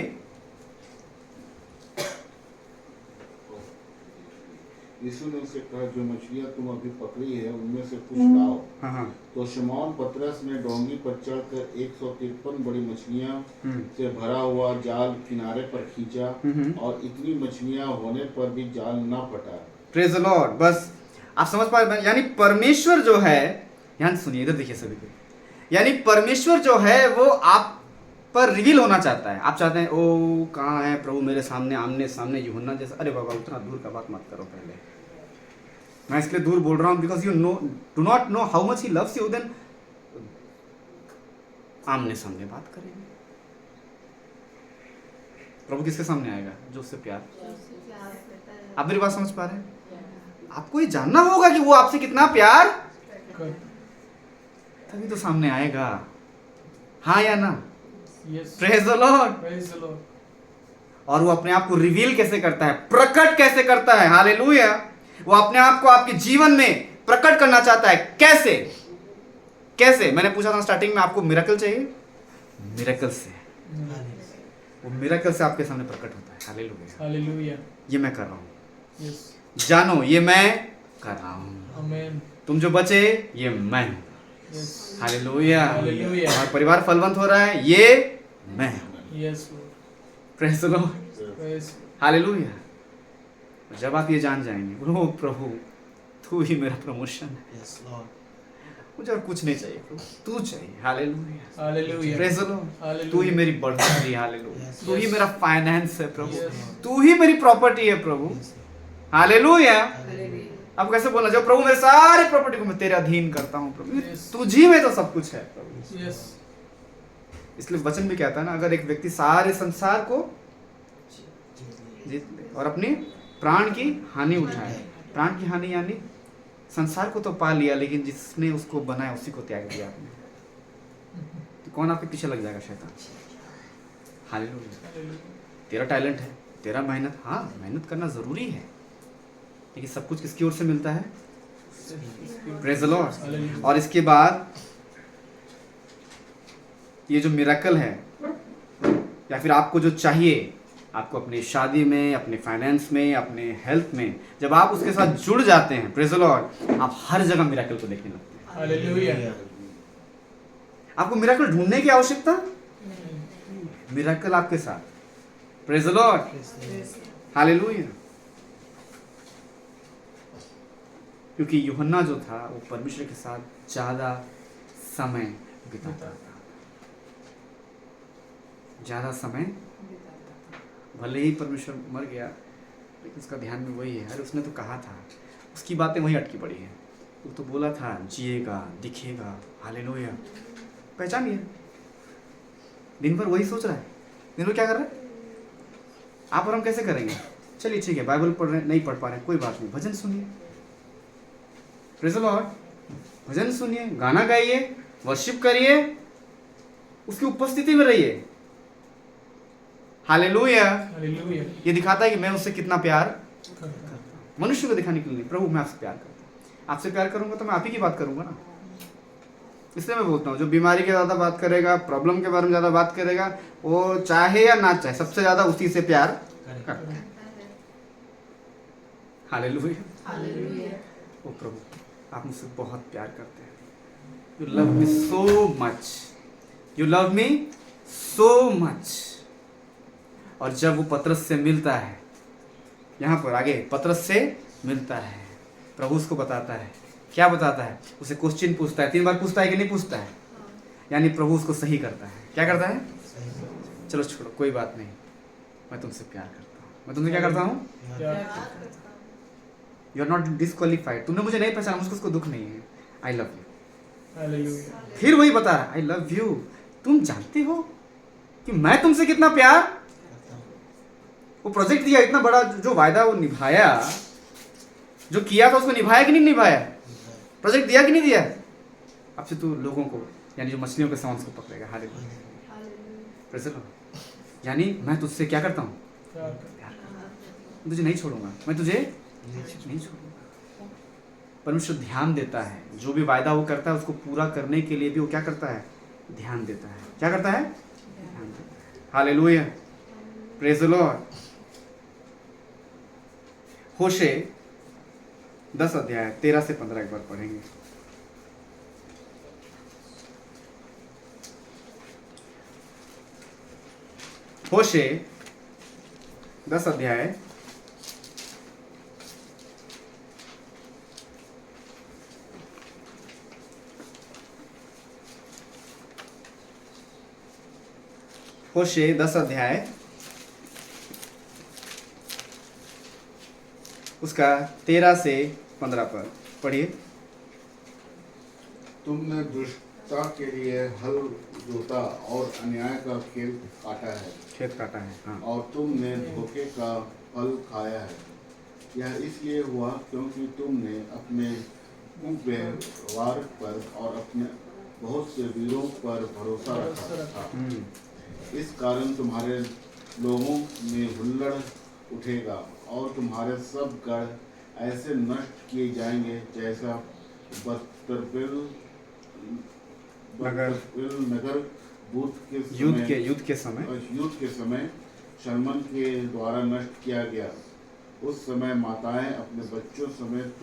यीशु ने उसे कहा, जो मछलियां तुम अभी पकड़ी है उनमें से कुछ लाओ। हाँ। तो शमौन पतरस ने डोंगी पर चढ़कर 153 बड़ी मछलियां से भरा हुआ जाल किनारे पर खींचा, और इतनी मछलियां होने पर भी जाल न फटा। Praise the Lord. बस आप समझ पा रहे हैं? यानी परमेश्वर जो है, ध्यान से सुनिए, इधर देखिए सभी को, यानी परमेश्वर जो है वो आप पर रिवील होना चाहता है। आप चाहते हैं ओ कहाँ है प्रभु मेरे सामने, आमने सामने यूहन्ना जैसा। अरे बाबा उतना दूर का बात मत करो, पहले मैं इसलिए दूर बोल रहा हूँ because you know do not know how much he loves you, then आमने सामने बात करेंगे। प्रभु किसके सामने आएगा? जो उससे प्यार। आप मेरी बात समझ पा रहे हैं? आपको ये जानना होगा कि वो आपसे कितना प्यार, तभी तो सामने आएगा, हाँ या ना? Yes. Praise the Lord. Praise the Lord. और वो अपने आप को रिवील कैसे करता है, प्रकट कैसे करता है? हालेलुया। वो अपने आप को आपके जीवन में प्रकट करना चाहता है। कैसे? कैसे? मैंने पूछा था स्टार्टिंग में, आपको मिरेकल चाहिए? मिरेकल से, वो मिरेकल से आपके सामने प्रकट होता है। हालेलुया। Hallelujah. ये मैं कर रहा हूँ, Yes. जानो ये मैं कर रहा हूँ। Amen. तुम जो बचे ये मैं हूँ। Yes. हालेलुया। हालेलुया। हमारा परिवार फलवंत हो रहा है, ये मैं हूँ। Yes, Lord. Praise the Lord. Praise. Hallelujah. जब आप ये जान जाएंगे, ओ प्रभु तू ही मेरा प्रमोशन है, Yes, Lord. मुझे और कुछ नहीं चाहिए प्रभु, तू चाहिए। Hallelujah. Hallelujah. Praise the Lord. Hallelujah. तू ही मेरी बढ़ोतरी, हालेलुया। Yes. तू ही मेरा फाइनेंस है प्रभु, Yes. तू ही मेरी प्रॉपर्टी है प्रभु। हालेलुया। अब कैसे बोलना, जो प्रभु मेरे सारी प्रॉपर्टी को मैं तेरे अधीन करता हूँ प्रभु, Yes. तुझी में तो सब कुछ है प्रभु। Yes. इसलिए वचन भी कहता है ना, अगर एक व्यक्ति सारे संसार को जीत ले और अपनी प्राण की हानि उठाए, प्राण की हानि यानी संसार को तो पा लिया, लेकिन जिसने उसको बनाया उसी को त्याग दिया आपने, तो कौन आपके पीछे लग जाएगा? शैतान। हालेलुया। तेरा टैलेंट है, तेरा मेहनत, हाँ मेहनत करना जरूरी है, लेकिन सब कुछ किसकी ओर से मिलता है? Praise the Lord. और इसके बाद ये जो मिरेकल है, या फिर आपको जो चाहिए, आपको अपनी शादी में, अपने फाइनेंस में, अपने हेल्थ में, जब आप उसके साथ जुड़ जाते हैं, प्रेज द लॉर्ड, आप हर जगह मिरेकल को देखने लगते हैं। Hallelujah. आपको मिरेकल ढूंढने की आवश्यकता, मिरेकल आपके साथ। Praise the Lord. हालेलुया। क्योंकि यूहन्ना जो था वो परमेश्वर के साथ ज्यादा समय बिताता था, ज्यादा समय। भले ही परमेश्वर मर गया, लेकिन उसका ध्यान में वही है। अरे उसने तो कहा था, उसकी बातें वही अटकी पड़ी है। वो तो बोला था जिएगा, दिखेगा। हालेलुया। पहचानिए, दिन भर वही सोच रहा है। दिन भर क्या कर रहा है? आप और हम कैसे करेंगे? चलिए ठीक है, बाइबल पढ़ रहे, नहीं पढ़ पा रहे, कोई बात नहीं, भजन सुनिए। Praise the Lord. भजन सुनिए, गाना गाइए, वर्शिप करिए, उसकी उपस्थिति में रहिए। हालेलुया। Hallelujah. ये दिखाता है कि मैं उससे कितना प्यार करता हूं। मनुष्य को दिखाने के लिए नहीं, प्रभु मैं आपसे प्यार करता हूँ। आपसे प्यार करूंगा तो मैं आप ही की बात करूंगा ना। इसलिए मैं बोलता हूँ, जो बीमारी के ज़्यादा बात करेगा, प्रॉब्लम के बारे में ज़्यादा बात करेगा, वो चाहे या ना चाहे, सबसे ज़्यादा उसी से प्यार करता है। हालेलुया। ओ प्रभु, आप मुझसे बहुत प्यार करते हैं। You love me so much, you love me so much. और जब वो पतरस से मिलता है, यहाँ पर आगे पतरस से मिलता है, प्रभु उसको बताता है, क्या बताता है? उसे क्वेश्चन पूछता है, 3 बार पूछता है कि नहीं पूछता है? यानी प्रभु उसको सही करता है। क्या करता है? चलो छोड़ो, कोई बात नहीं, मैं तुमसे प्यार करता हूँ। मैं तुमसे क्या करता हूँ? यू आर नॉट डिस्क्वालीफाइड, तुमने मुझे नहीं पहचाना, मुझको उसको दुख नहीं है, आई लव यू। हालेलुया। फिर वही बता रहा, आई लव यू, तुम जानते हो कि मैं तुमसे कितना प्यार। वो प्रोजेक्ट दिया इतना बड़ा, जो वायदा वो निभाया, जो किया था उसको निभाया कि नहीं निभाया, प्रोजेक्ट दिया कि नहीं दिया। अब से तू लोगों को, यानी जो मछलियों के सांस को पकड़ेगा। हालेलुया। यानी मैं तुझसे क्या करता हूँ, प्यार करता हूं। तुझे नहीं छोड़ूंगा, मैं तुझे नहीं छोड़ूंगा। परमेश्वर ध्यान देता है, जो भी वायदा वो करता है उसको पूरा करने के लिए भी वो क्या करता है, ध्यान देता है। क्या करता है, ध्यान देता है। Hallelujah, praise the Lord. Hoshe 10 अध्याय 13 से 15 एक बार पढ़ेंगे। होशे 10 अध्याय 10 अध्याय उसका 13 से 15 पर पढ़िए। तुमने दुष्टता के लिए हल जोता और अन्याय का खेत काटा है, खेत काटा है, हाँ। और तुमने धोखे का फल खाया है। यह इसलिए हुआ क्योंकि तुमने अपने व्यवहार पर और अपने बहुत से वीरों पर भरोसा रखा था। इस कारण तुम्हारे लोगों में हुल्लड़ उठेगा और तुम्हारे सब गढ़ ऐसे नष्ट किए जाएंगे जैसा बस्तरबिल नगर युद्ध के समय शर्मन के द्वारा नष्ट किया गया। उस समय माताएं अपने बच्चों समेत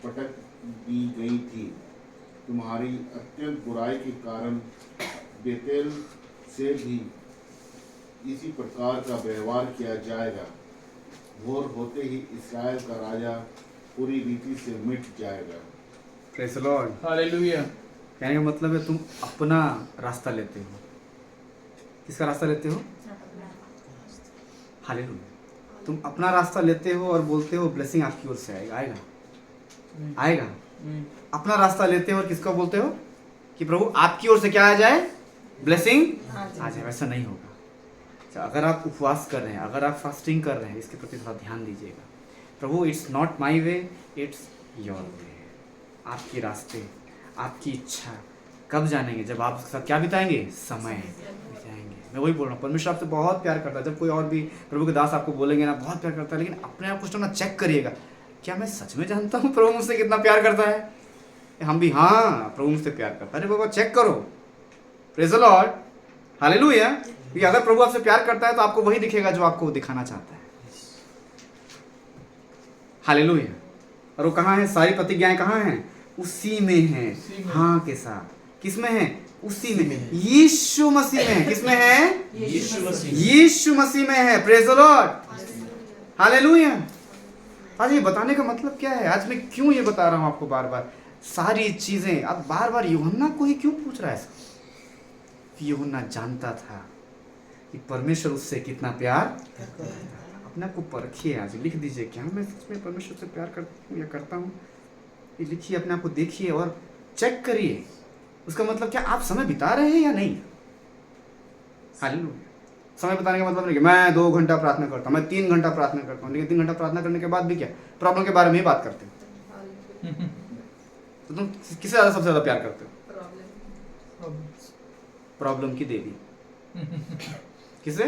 पटक दी गई थी। तुम्हारी अत्यंत बुराई के कारण बेतेल से भी इसी प्रकार का व्यवहार किया जाएगा। भोर होते ही इस्राएल का राजा पूरी रीति से मिट जाएगा। Praise the Lord, hallelujah. कहने का मतलब है तुम अपना रास्ता लेते हो। किसका रास्ता लेते हो, हालेलुया। तुम अपना रास्ता लेते हो और बोलते हो ब्लेसिंग आपकी ओर से आएगा। अपना रास्ता लेते हो और किसको बोलते हो कि प्रभु आपकी ओर से क्या आ जाए, ब्लेसिंग आ जाए। वैसा नहीं होगा। अगर आप उपवास कर रहे हैं, अगर आप फास्टिंग कर रहे हैं, इसके प्रति थोड़ा ध्यान दीजिएगा। प्रभु it's not my way, it's your way. आपके रास्ते, आपकी इच्छा कब जानेंगे, जब आप उसके साथ क्या बिताएंगे, समय बिताएंगे। मैं वही बोल रहा हूँ, परमेश्वर आपसे बहुत प्यार करता है। जब कोई और भी प्रभु के दास आपको बोलेंगे ना बहुत प्यार करता है, लेकिन अपने आप कुछ ना चेक करिएगा, क्या मैं सच में जानता हूँ प्रभु मुझसे कितना प्यार करता है। हम भी, हाँ प्रभु मुझसे प्यार करता है। अरे बाबा चेक करो। Praise the Lord, hallelujah. कि अगर प्रभु आपसे प्यार करता है तो आपको वही दिखेगा जो आपको दिखाना चाहता है। हालेलुया। और वो कहाँ है, सारी प्रतिज्ञाएं कहाँ हैं, उसी में है, हाँ के साथ। किस में है, उसी में, यीशु मसीह में है। किस में है, यीशु मसीह में है। Praise the Lord, hallelujah. आज ये बताने का मतलब क्या है, आज मैं क्यों ये बता रहा हूं आपको बार बार सारी चीजें। अब बार बार यूहन्ना को ही क्यों पूछ रहा है ऐसा। यूहन्ना जानता था कि परमेश्वर उससे कितना प्यार करता है। अपने आप को परखिए, आज लिख दीजिए, क्या मैं सच में परमेश्वर से प्यार करता हूँ या करता हूँ। ये लिखिए, अपने आप को देखिए और चेक करिए। उसका मतलब क्या, आप समय बिता रहे हैं या नहीं। हालेलुया। समय बिताने का मतलब नहीं कि मैं 2 घंटा प्रार्थना करता हूँ, मैं 3 घंटा प्रार्थना करता हूँ, लेकिन 3 घंटा प्रार्थना करने के बाद भी क्या, प्रॉब्लम के बारे में ही बात करते हो। तो तुम किससे ज़्यादा, सबसे ज़्यादा प्यार करते हो, प्रॉब्लम की देवी। किसे,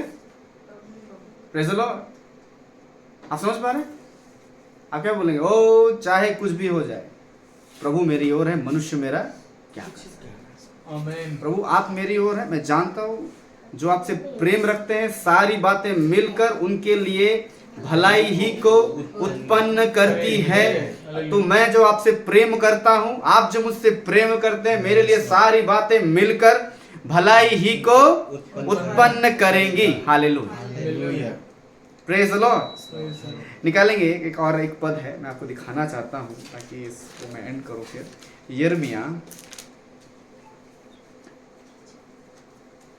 प्रेज़ द लॉर्ड। आप समझ पा रहे हैं। आप क्या बोलेंगे, ओ चाहे कुछ भी हो जाए, प्रभु मेरी ओर है, मनुष्य मेरा क्या कर सकता है। आमीन। प्रभु आप मेरी ओर है, मैं जानता हूँ जो आपसे प्रेम रखते हैं सारी बातें मिलकर उनके लिए भलाई ही को उत्पन्न करती है। तो मैं जो आपसे प्रेम करता हूँ, आप जो मुझसे प्रेम करते हैं, मेरे लिए सारी बातें मिलकर भलाई ही को उत्पन्न करेंगी। Hallelujah, praise the Lord. निकालेंगे एक और एक पद है, मैं आपको दिखाना चाहता हूँ ताकि इसको मैं एंड करूँ। फिर यिर्मयाह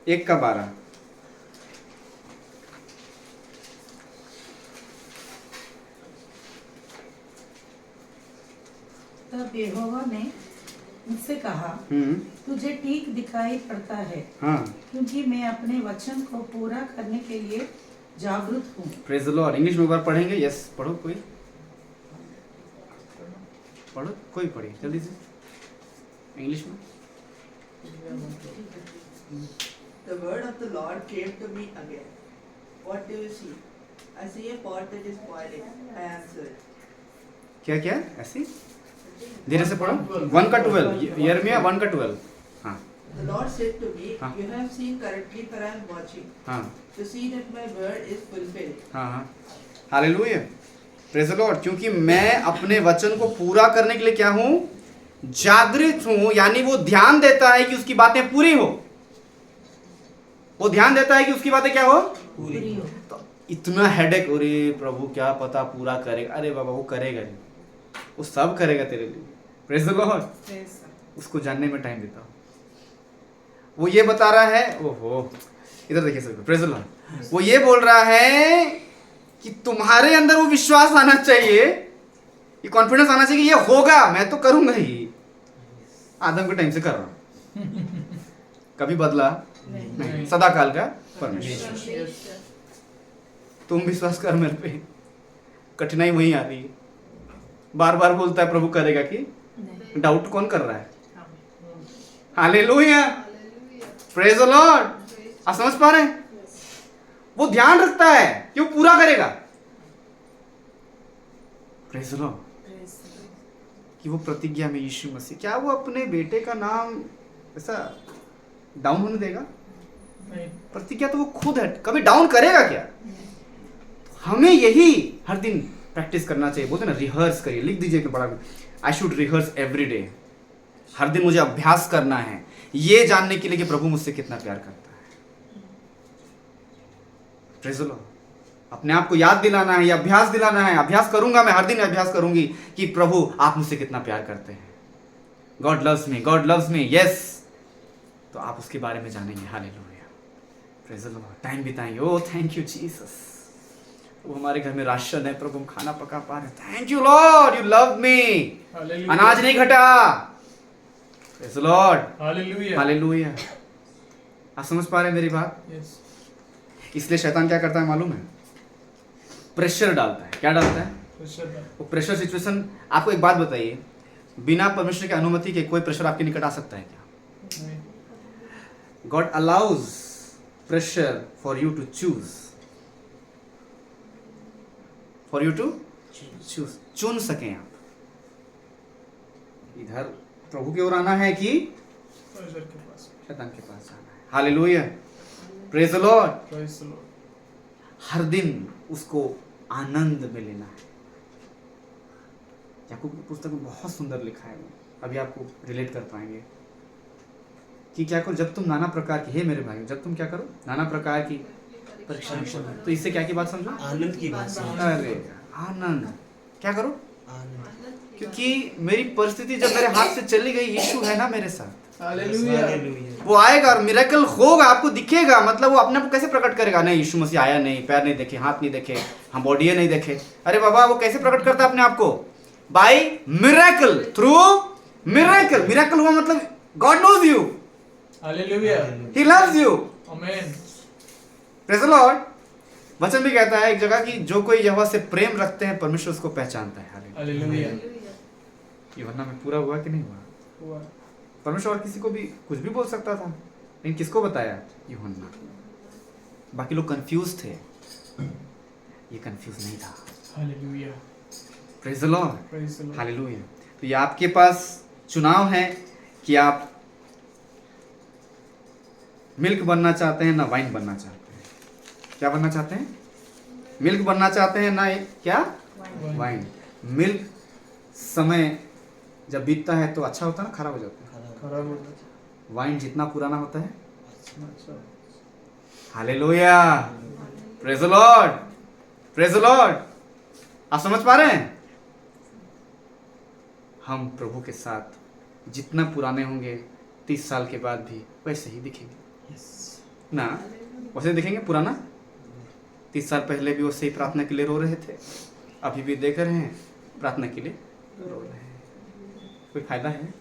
1:12। तब यहोवा ने मुझसे कहा, तुझे ठीक दिखाई पड़ता है, हाँ, क्योंकि मैं अपने वचन को पूरा करने के लिए जागरूक हूँ। Praise the Lord. इंग्लिश में एक बार पढ़ेंगे। यस, पढ़ो, कोई पढ़ो, कोई पढ़िए जल्दी से इंग्लिश में। The word of the Lord came to me again. What do you see? I see a pot that is boiling. I answered. क्या क्या ऐसी धीरे से पढ़ो। 1 का 12, यिर्मयाह 1 का 12। हाँ The Lord said to me, हाँ। You have seen correctly, for I am watching हाँ to see that my word is fulfilled. हाँ हाँ, हालेलुया, प्रेज द लॉर्ड। क्योंकि मैं अपने वचन को पूरा करने के लिए क्या हूँ? जागृत हूँ। यानी वो ध्यान देता है कि उसकी बातें पूरी हो। वो ध्यान देता है कि उसकी बातें क्या हो? पूरी हो। तो इतना हेडेक, अरे प्रभु क्या पता पूरा करेगा। अरे बाबा वो करेगा नहीं, वो सब करेगा तेरे लिए। Praise the Lord. उसको जानने में टाइम देता हूँ। वो ये बता रहा है, ओहो इधर देखिए सर, प्रेज द लॉर्ड। वो ये बोल रहा है कि तुम्हारे अंदर वो विश्वास आना चाहिए, ये कॉन्फिडेंस आना चाहिए कि ये होगा, मैं तो करूंगा ही। आदम के टाइम से कर रहा हूं, कभी बदला नहीं, सदा काल का परमेश्वर। तुम विश्वास कर मेरे पे। कठिनाई वहीं आ रही है, बार बार बोलता है प्रभु करेगा कि डाउट कौन कर रहा है? Hallelujah, praise the Lord. आप समझ पा रहे हैं? वो ध्यान रखता है कि वो पूरा करेगा। Praise the Lord. कि वो प्रतिज्ञा में यीशु मसीह, क्या वो अपने बेटे का नाम ऐसा डाउन होने देगा? नहीं। प्रतिज्ञा तो वो खुद है, कभी डाउन करेगा क्या? हमें यही हर दिन प्रैक्टिस करना चाहिए। बोलते ना रिहर्स करिए, लिख दीजिए कि बड़ा I should rehearse every day. हर दिन मुझे अभ्यास करना है ये जानने के लिए कि प्रभु मुझसे कितना प्यार करता है। Praise the Lord. अपने आप को याद दिलाना है, या अभ्यास दिलाना है। अभ्यास करूंगा, मैं हर दिन अभ्यास करूंगी कि प्रभु आप मुझसे कितना प्यार करते हैं। God loves me, God loves me, yes. तो आप उसके बारे में जानेंगे। Hallelujah, praise the Lord. Time बिताएंगे। ओह थैंक यू जीसस, वो हमारे घर में राशन है प्रभु, हम खाना पका पा रहे हैं। Thank you Lord, you love me. अनाज नहीं घटा। Praise the Lord, hallelujah, hallelujah. आप समझ पा रहे हैं मेरी बात? यस। इसलिए शैतान क्या करता है मालूम है? प्रेशर डालता है। क्या डालता है? वो प्रेशर सिचुएशन। आपको एक बात बताइए, बिना परमेश्वर की अनुमति के कोई प्रेशर आपके निकट आ सकता है क्या? God allows pressure for you to choose, for you to choose. चुन सकें आप, इधर प्रभु की ओर आना है कि शैतान के पास जाना है। Hallelujah, praise the Lord. हर दिन उसको आनंद में लेना है। याकूब की पुस्तक में बहुत सुंदर लिखा है, अभी आपको रिलेट कर पाएंगे कि क्या करो जब तुम नाना प्रकार की, हे मेरे भाई, जब तुम क्या करो नाना प्रकार की परीक्षा में पड़ो। तो इससे क्या की बात समझो? आनंद की बात समझो। अरे आनंद, क्या करो? आनंद। क्योंकि मेरी परिस्थिति जब मेरे हाथ से चली गई, यीशु है ना मेरे साथ। हालेलुया। वो आएगा और मिरेकल होगा, आपको दिखेगा। मतलब वो अपने आप को कैसे प्रकट करेगा? नहीं, यीशु मसीह आया नहीं, पैर नहीं देखे, हाथ नहीं देखे, हम बॉडी नहीं देखे। अरे बाबा, वो कैसे प्रकट करता है अपने आप को? By miracle, through miracle. Miracle हुआ मतलब God knows you, hallelujah, he loves you. Amen. Praise the Lord. वचन भी कहता है एक जगह कि जो कोई यहोवा से प्रेम रखते हैं परमेश्वर उसको पहचानता है। हालेलुया। यूहन्ना में पूरा हुआ कि नहीं हुआ? हुआ। परमेश्वर और किसी को भी कुछ भी बोल सकता था, लेकिन किसको बताया? यूहन्ना। बाकी लोग कंफ्यूज थे, ये कंफ्यूज नहीं था। Hallelujah, praise the Lord, praise the Lord. Hallelujah. तो ये आपके पास चुनाव है कि आप मिल्क बनना चाहते हैं ना वाइन बनना चाहते हैं। क्या बनना चाहते हैं? मिल्क बनना चाहते हैं ना क्या? वाइन। मिल्क समय जब बीतता है तो अच्छा होता है ना, खराब हो जाता है। खराब हो जाता वाइन जितना पुराना होता है, है। अच्छा। Hallelujah, praise the Lord, praise the Lord. आप समझ पा रहे हैं? हम प्रभु के साथ जितना पुराने होंगे 30 साल के बाद भी वैसे ही दिखेंगे ना। वैसे दिखेंगे पुराना। 30 साल पहले भी वैसे ही प्रार्थना के लिए रो रहे थे, अभी भी देख रहे हैं प्रार्थना के लिए रो रहे हैं। कोई फायदा है?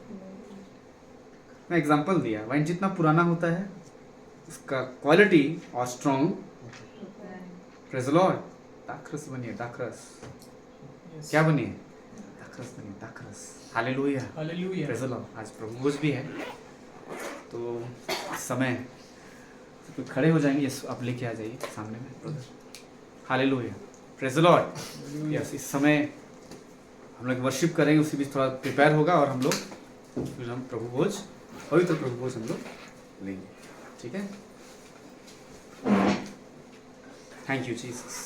मैं एग्जांपल दिया, वाइन जितना पुराना होता है उसका क्वालिटी और स्ट्रॉन्ग। Praise the Lord. दाखरस बनिए, दाखरस। क्या बनिए? दाखरस बनिए, दाखरस। Hallelujah, hallelujah. Praise the Lord. आज प्रभु भोज भी है, तो इस समय तो खड़े हो जाएंगे, आप लेके आ जाइए सामने में brother. Hallelujah, praise the Lord. Yes, इस समय हम लोग वर्शिप करेंगे, उसी बीच थोड़ा प्रिपेयर होगा और हम लोग फिर हम प्रभु भोज, पवित्र प्रभु भोज हम लोग लेंगे। ठीक है? Thank you Jesus.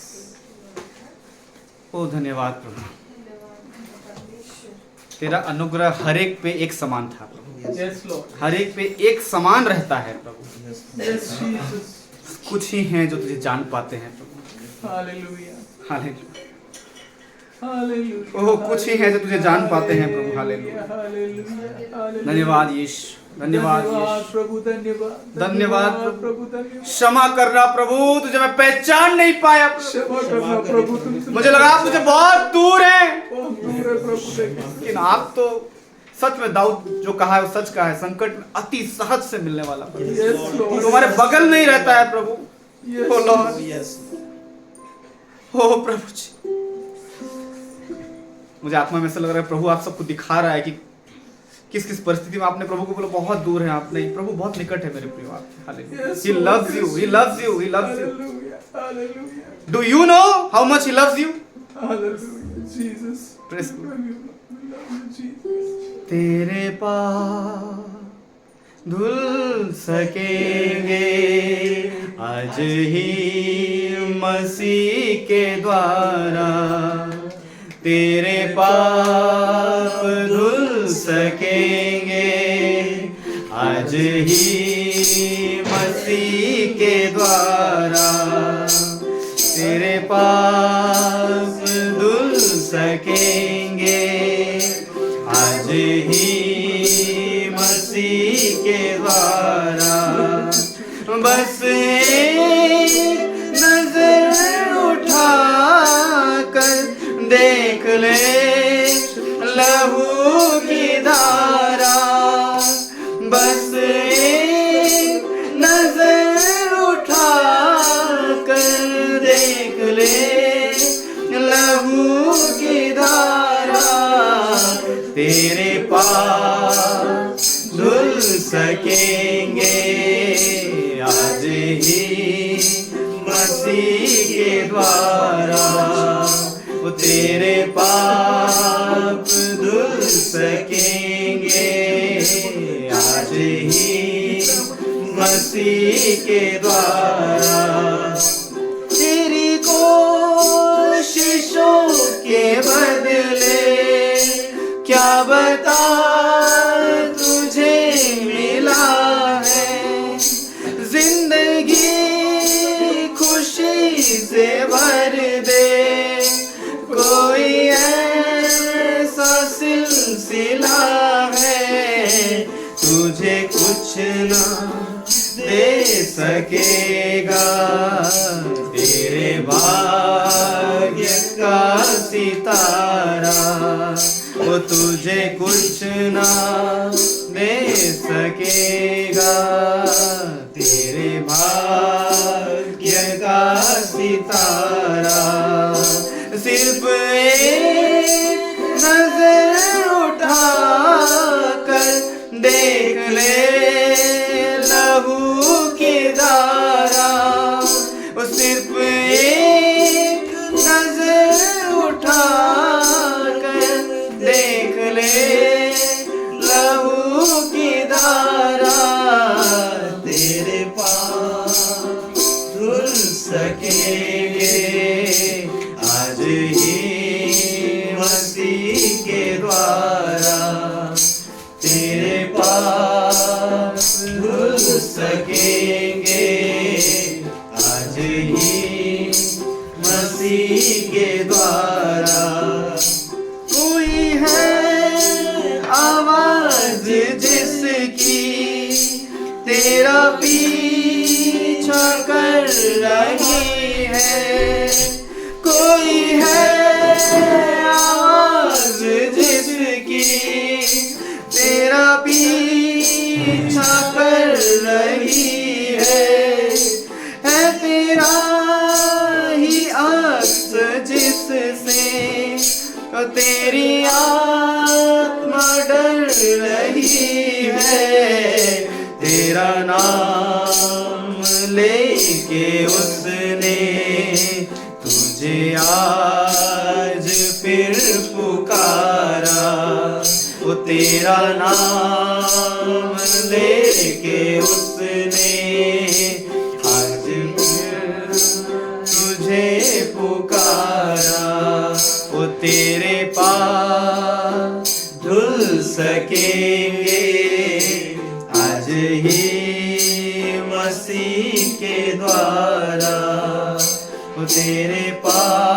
ओ धन्यवाद प्रभु, तेरा अनुग्रह हर एक पे एक समान था प्रभु। Yes, Lord. हर एक पे एक समान रहता है प्रभु। Yes, Jesus. कुछ ही हैं जो तुझे जान पाते हैं प्रभु। Hallelujah. हालेलुया। Hallelujah. ओह, कुछ ही हैं जो तुझे जान पाते हैं प्रभु। हालेलुया। Hallelujah. धन्यवाद यीशु, धन्यवाद यीशु, प्रभु, धन्यवाद। धन्यवाद प्रभु, धन्यवाद। क्षमा करना प्रभु, तुझे मैं पहचान नहीं पाया प्रभु। क्षमा करना प्रभु, तुमसे मुझे लगा आप मुझे बहुत दूर हैं, बहुत दूर है प्रभु। लेकिन आप तो सच में दाऊद जो कहा है वो सच कहा है, संकट में अति सहज से मिलने वाला प्रभु। Yes, Lord. तुम्हारे बगल में ही रहता है प्रभु। Yes, ओ लॉर्ड, ओ प्रभु जी, मुझे आत्मा में ऐसा लग रहा है प्रभु आप सबको दिखा रहा है कि किस किस परिस्थिति में आपने प्रभु को बोला बहुत दूर है आप, नहीं, प्रभु बहुत निकट है मेरे प्रिय आपके। Hallelujah. Yes, He Lord. loves you, he loves you, he loves you. Hallelujah. Hallelujah. Do you know how much he loves you? Hallelujah. Jesus. Praise We love you. We love you, Jesus. तेरे पास धुल सकेंगे आज ही मसीह के द्वारा, तेरे पाप धुल सकेंगे आज ही मसीह के द्वारा, तेरे पाप धुल सकेंगे आज ही मसीह के द्वारा। बस एक नजर उठा कर देख ले लहू की धारा, बस एक नजर उठा कर देख ले लहू की धारा, तेरे पाप धुल सकेंगे आज ही मसीह के द्वारा, वो तेरे पाप धुल सकेंगे आज ही मसीह के द्वारा। तेरी कोशिशों के बदले क्या बता तुझे मिला है, जिंदगी खुशी से भर दे कोई ऐसा सिलसिला है, तुझे कुछ ना दे सकेगा तेरे भाग्य का सितारा, वो तुझे कुछ ना दे सकेगा तेरे भाग्य का सितारा। सिर्फ एक नजर उठा कर देख ले लहू की धारा, वो सिर्फ एक नजर उठा कर देख ले लहू की धारा, तेरे पाप धुल सकेंगे आज ही मसीह के द्वारा, तेरे पाप धुल सकेंगे आज ही मसीह के द्वारा। कोई है आवाज जिसकी तेरा पीछा कर रही है, कोई है आवाज जिसकी तेरा पीछा कर रही है तेरा ही अक्स जिससे तेरी आत्मा डर रही है। तेरा नाम लेके उसने तुझे आज फिर पुकारा, वो तेरा नाम लेके उसने आज फिर तुझे पुकारा। वो तेरे पास धुल सकेंगे आज ही मसीह के द्वारा, वो तेरे पास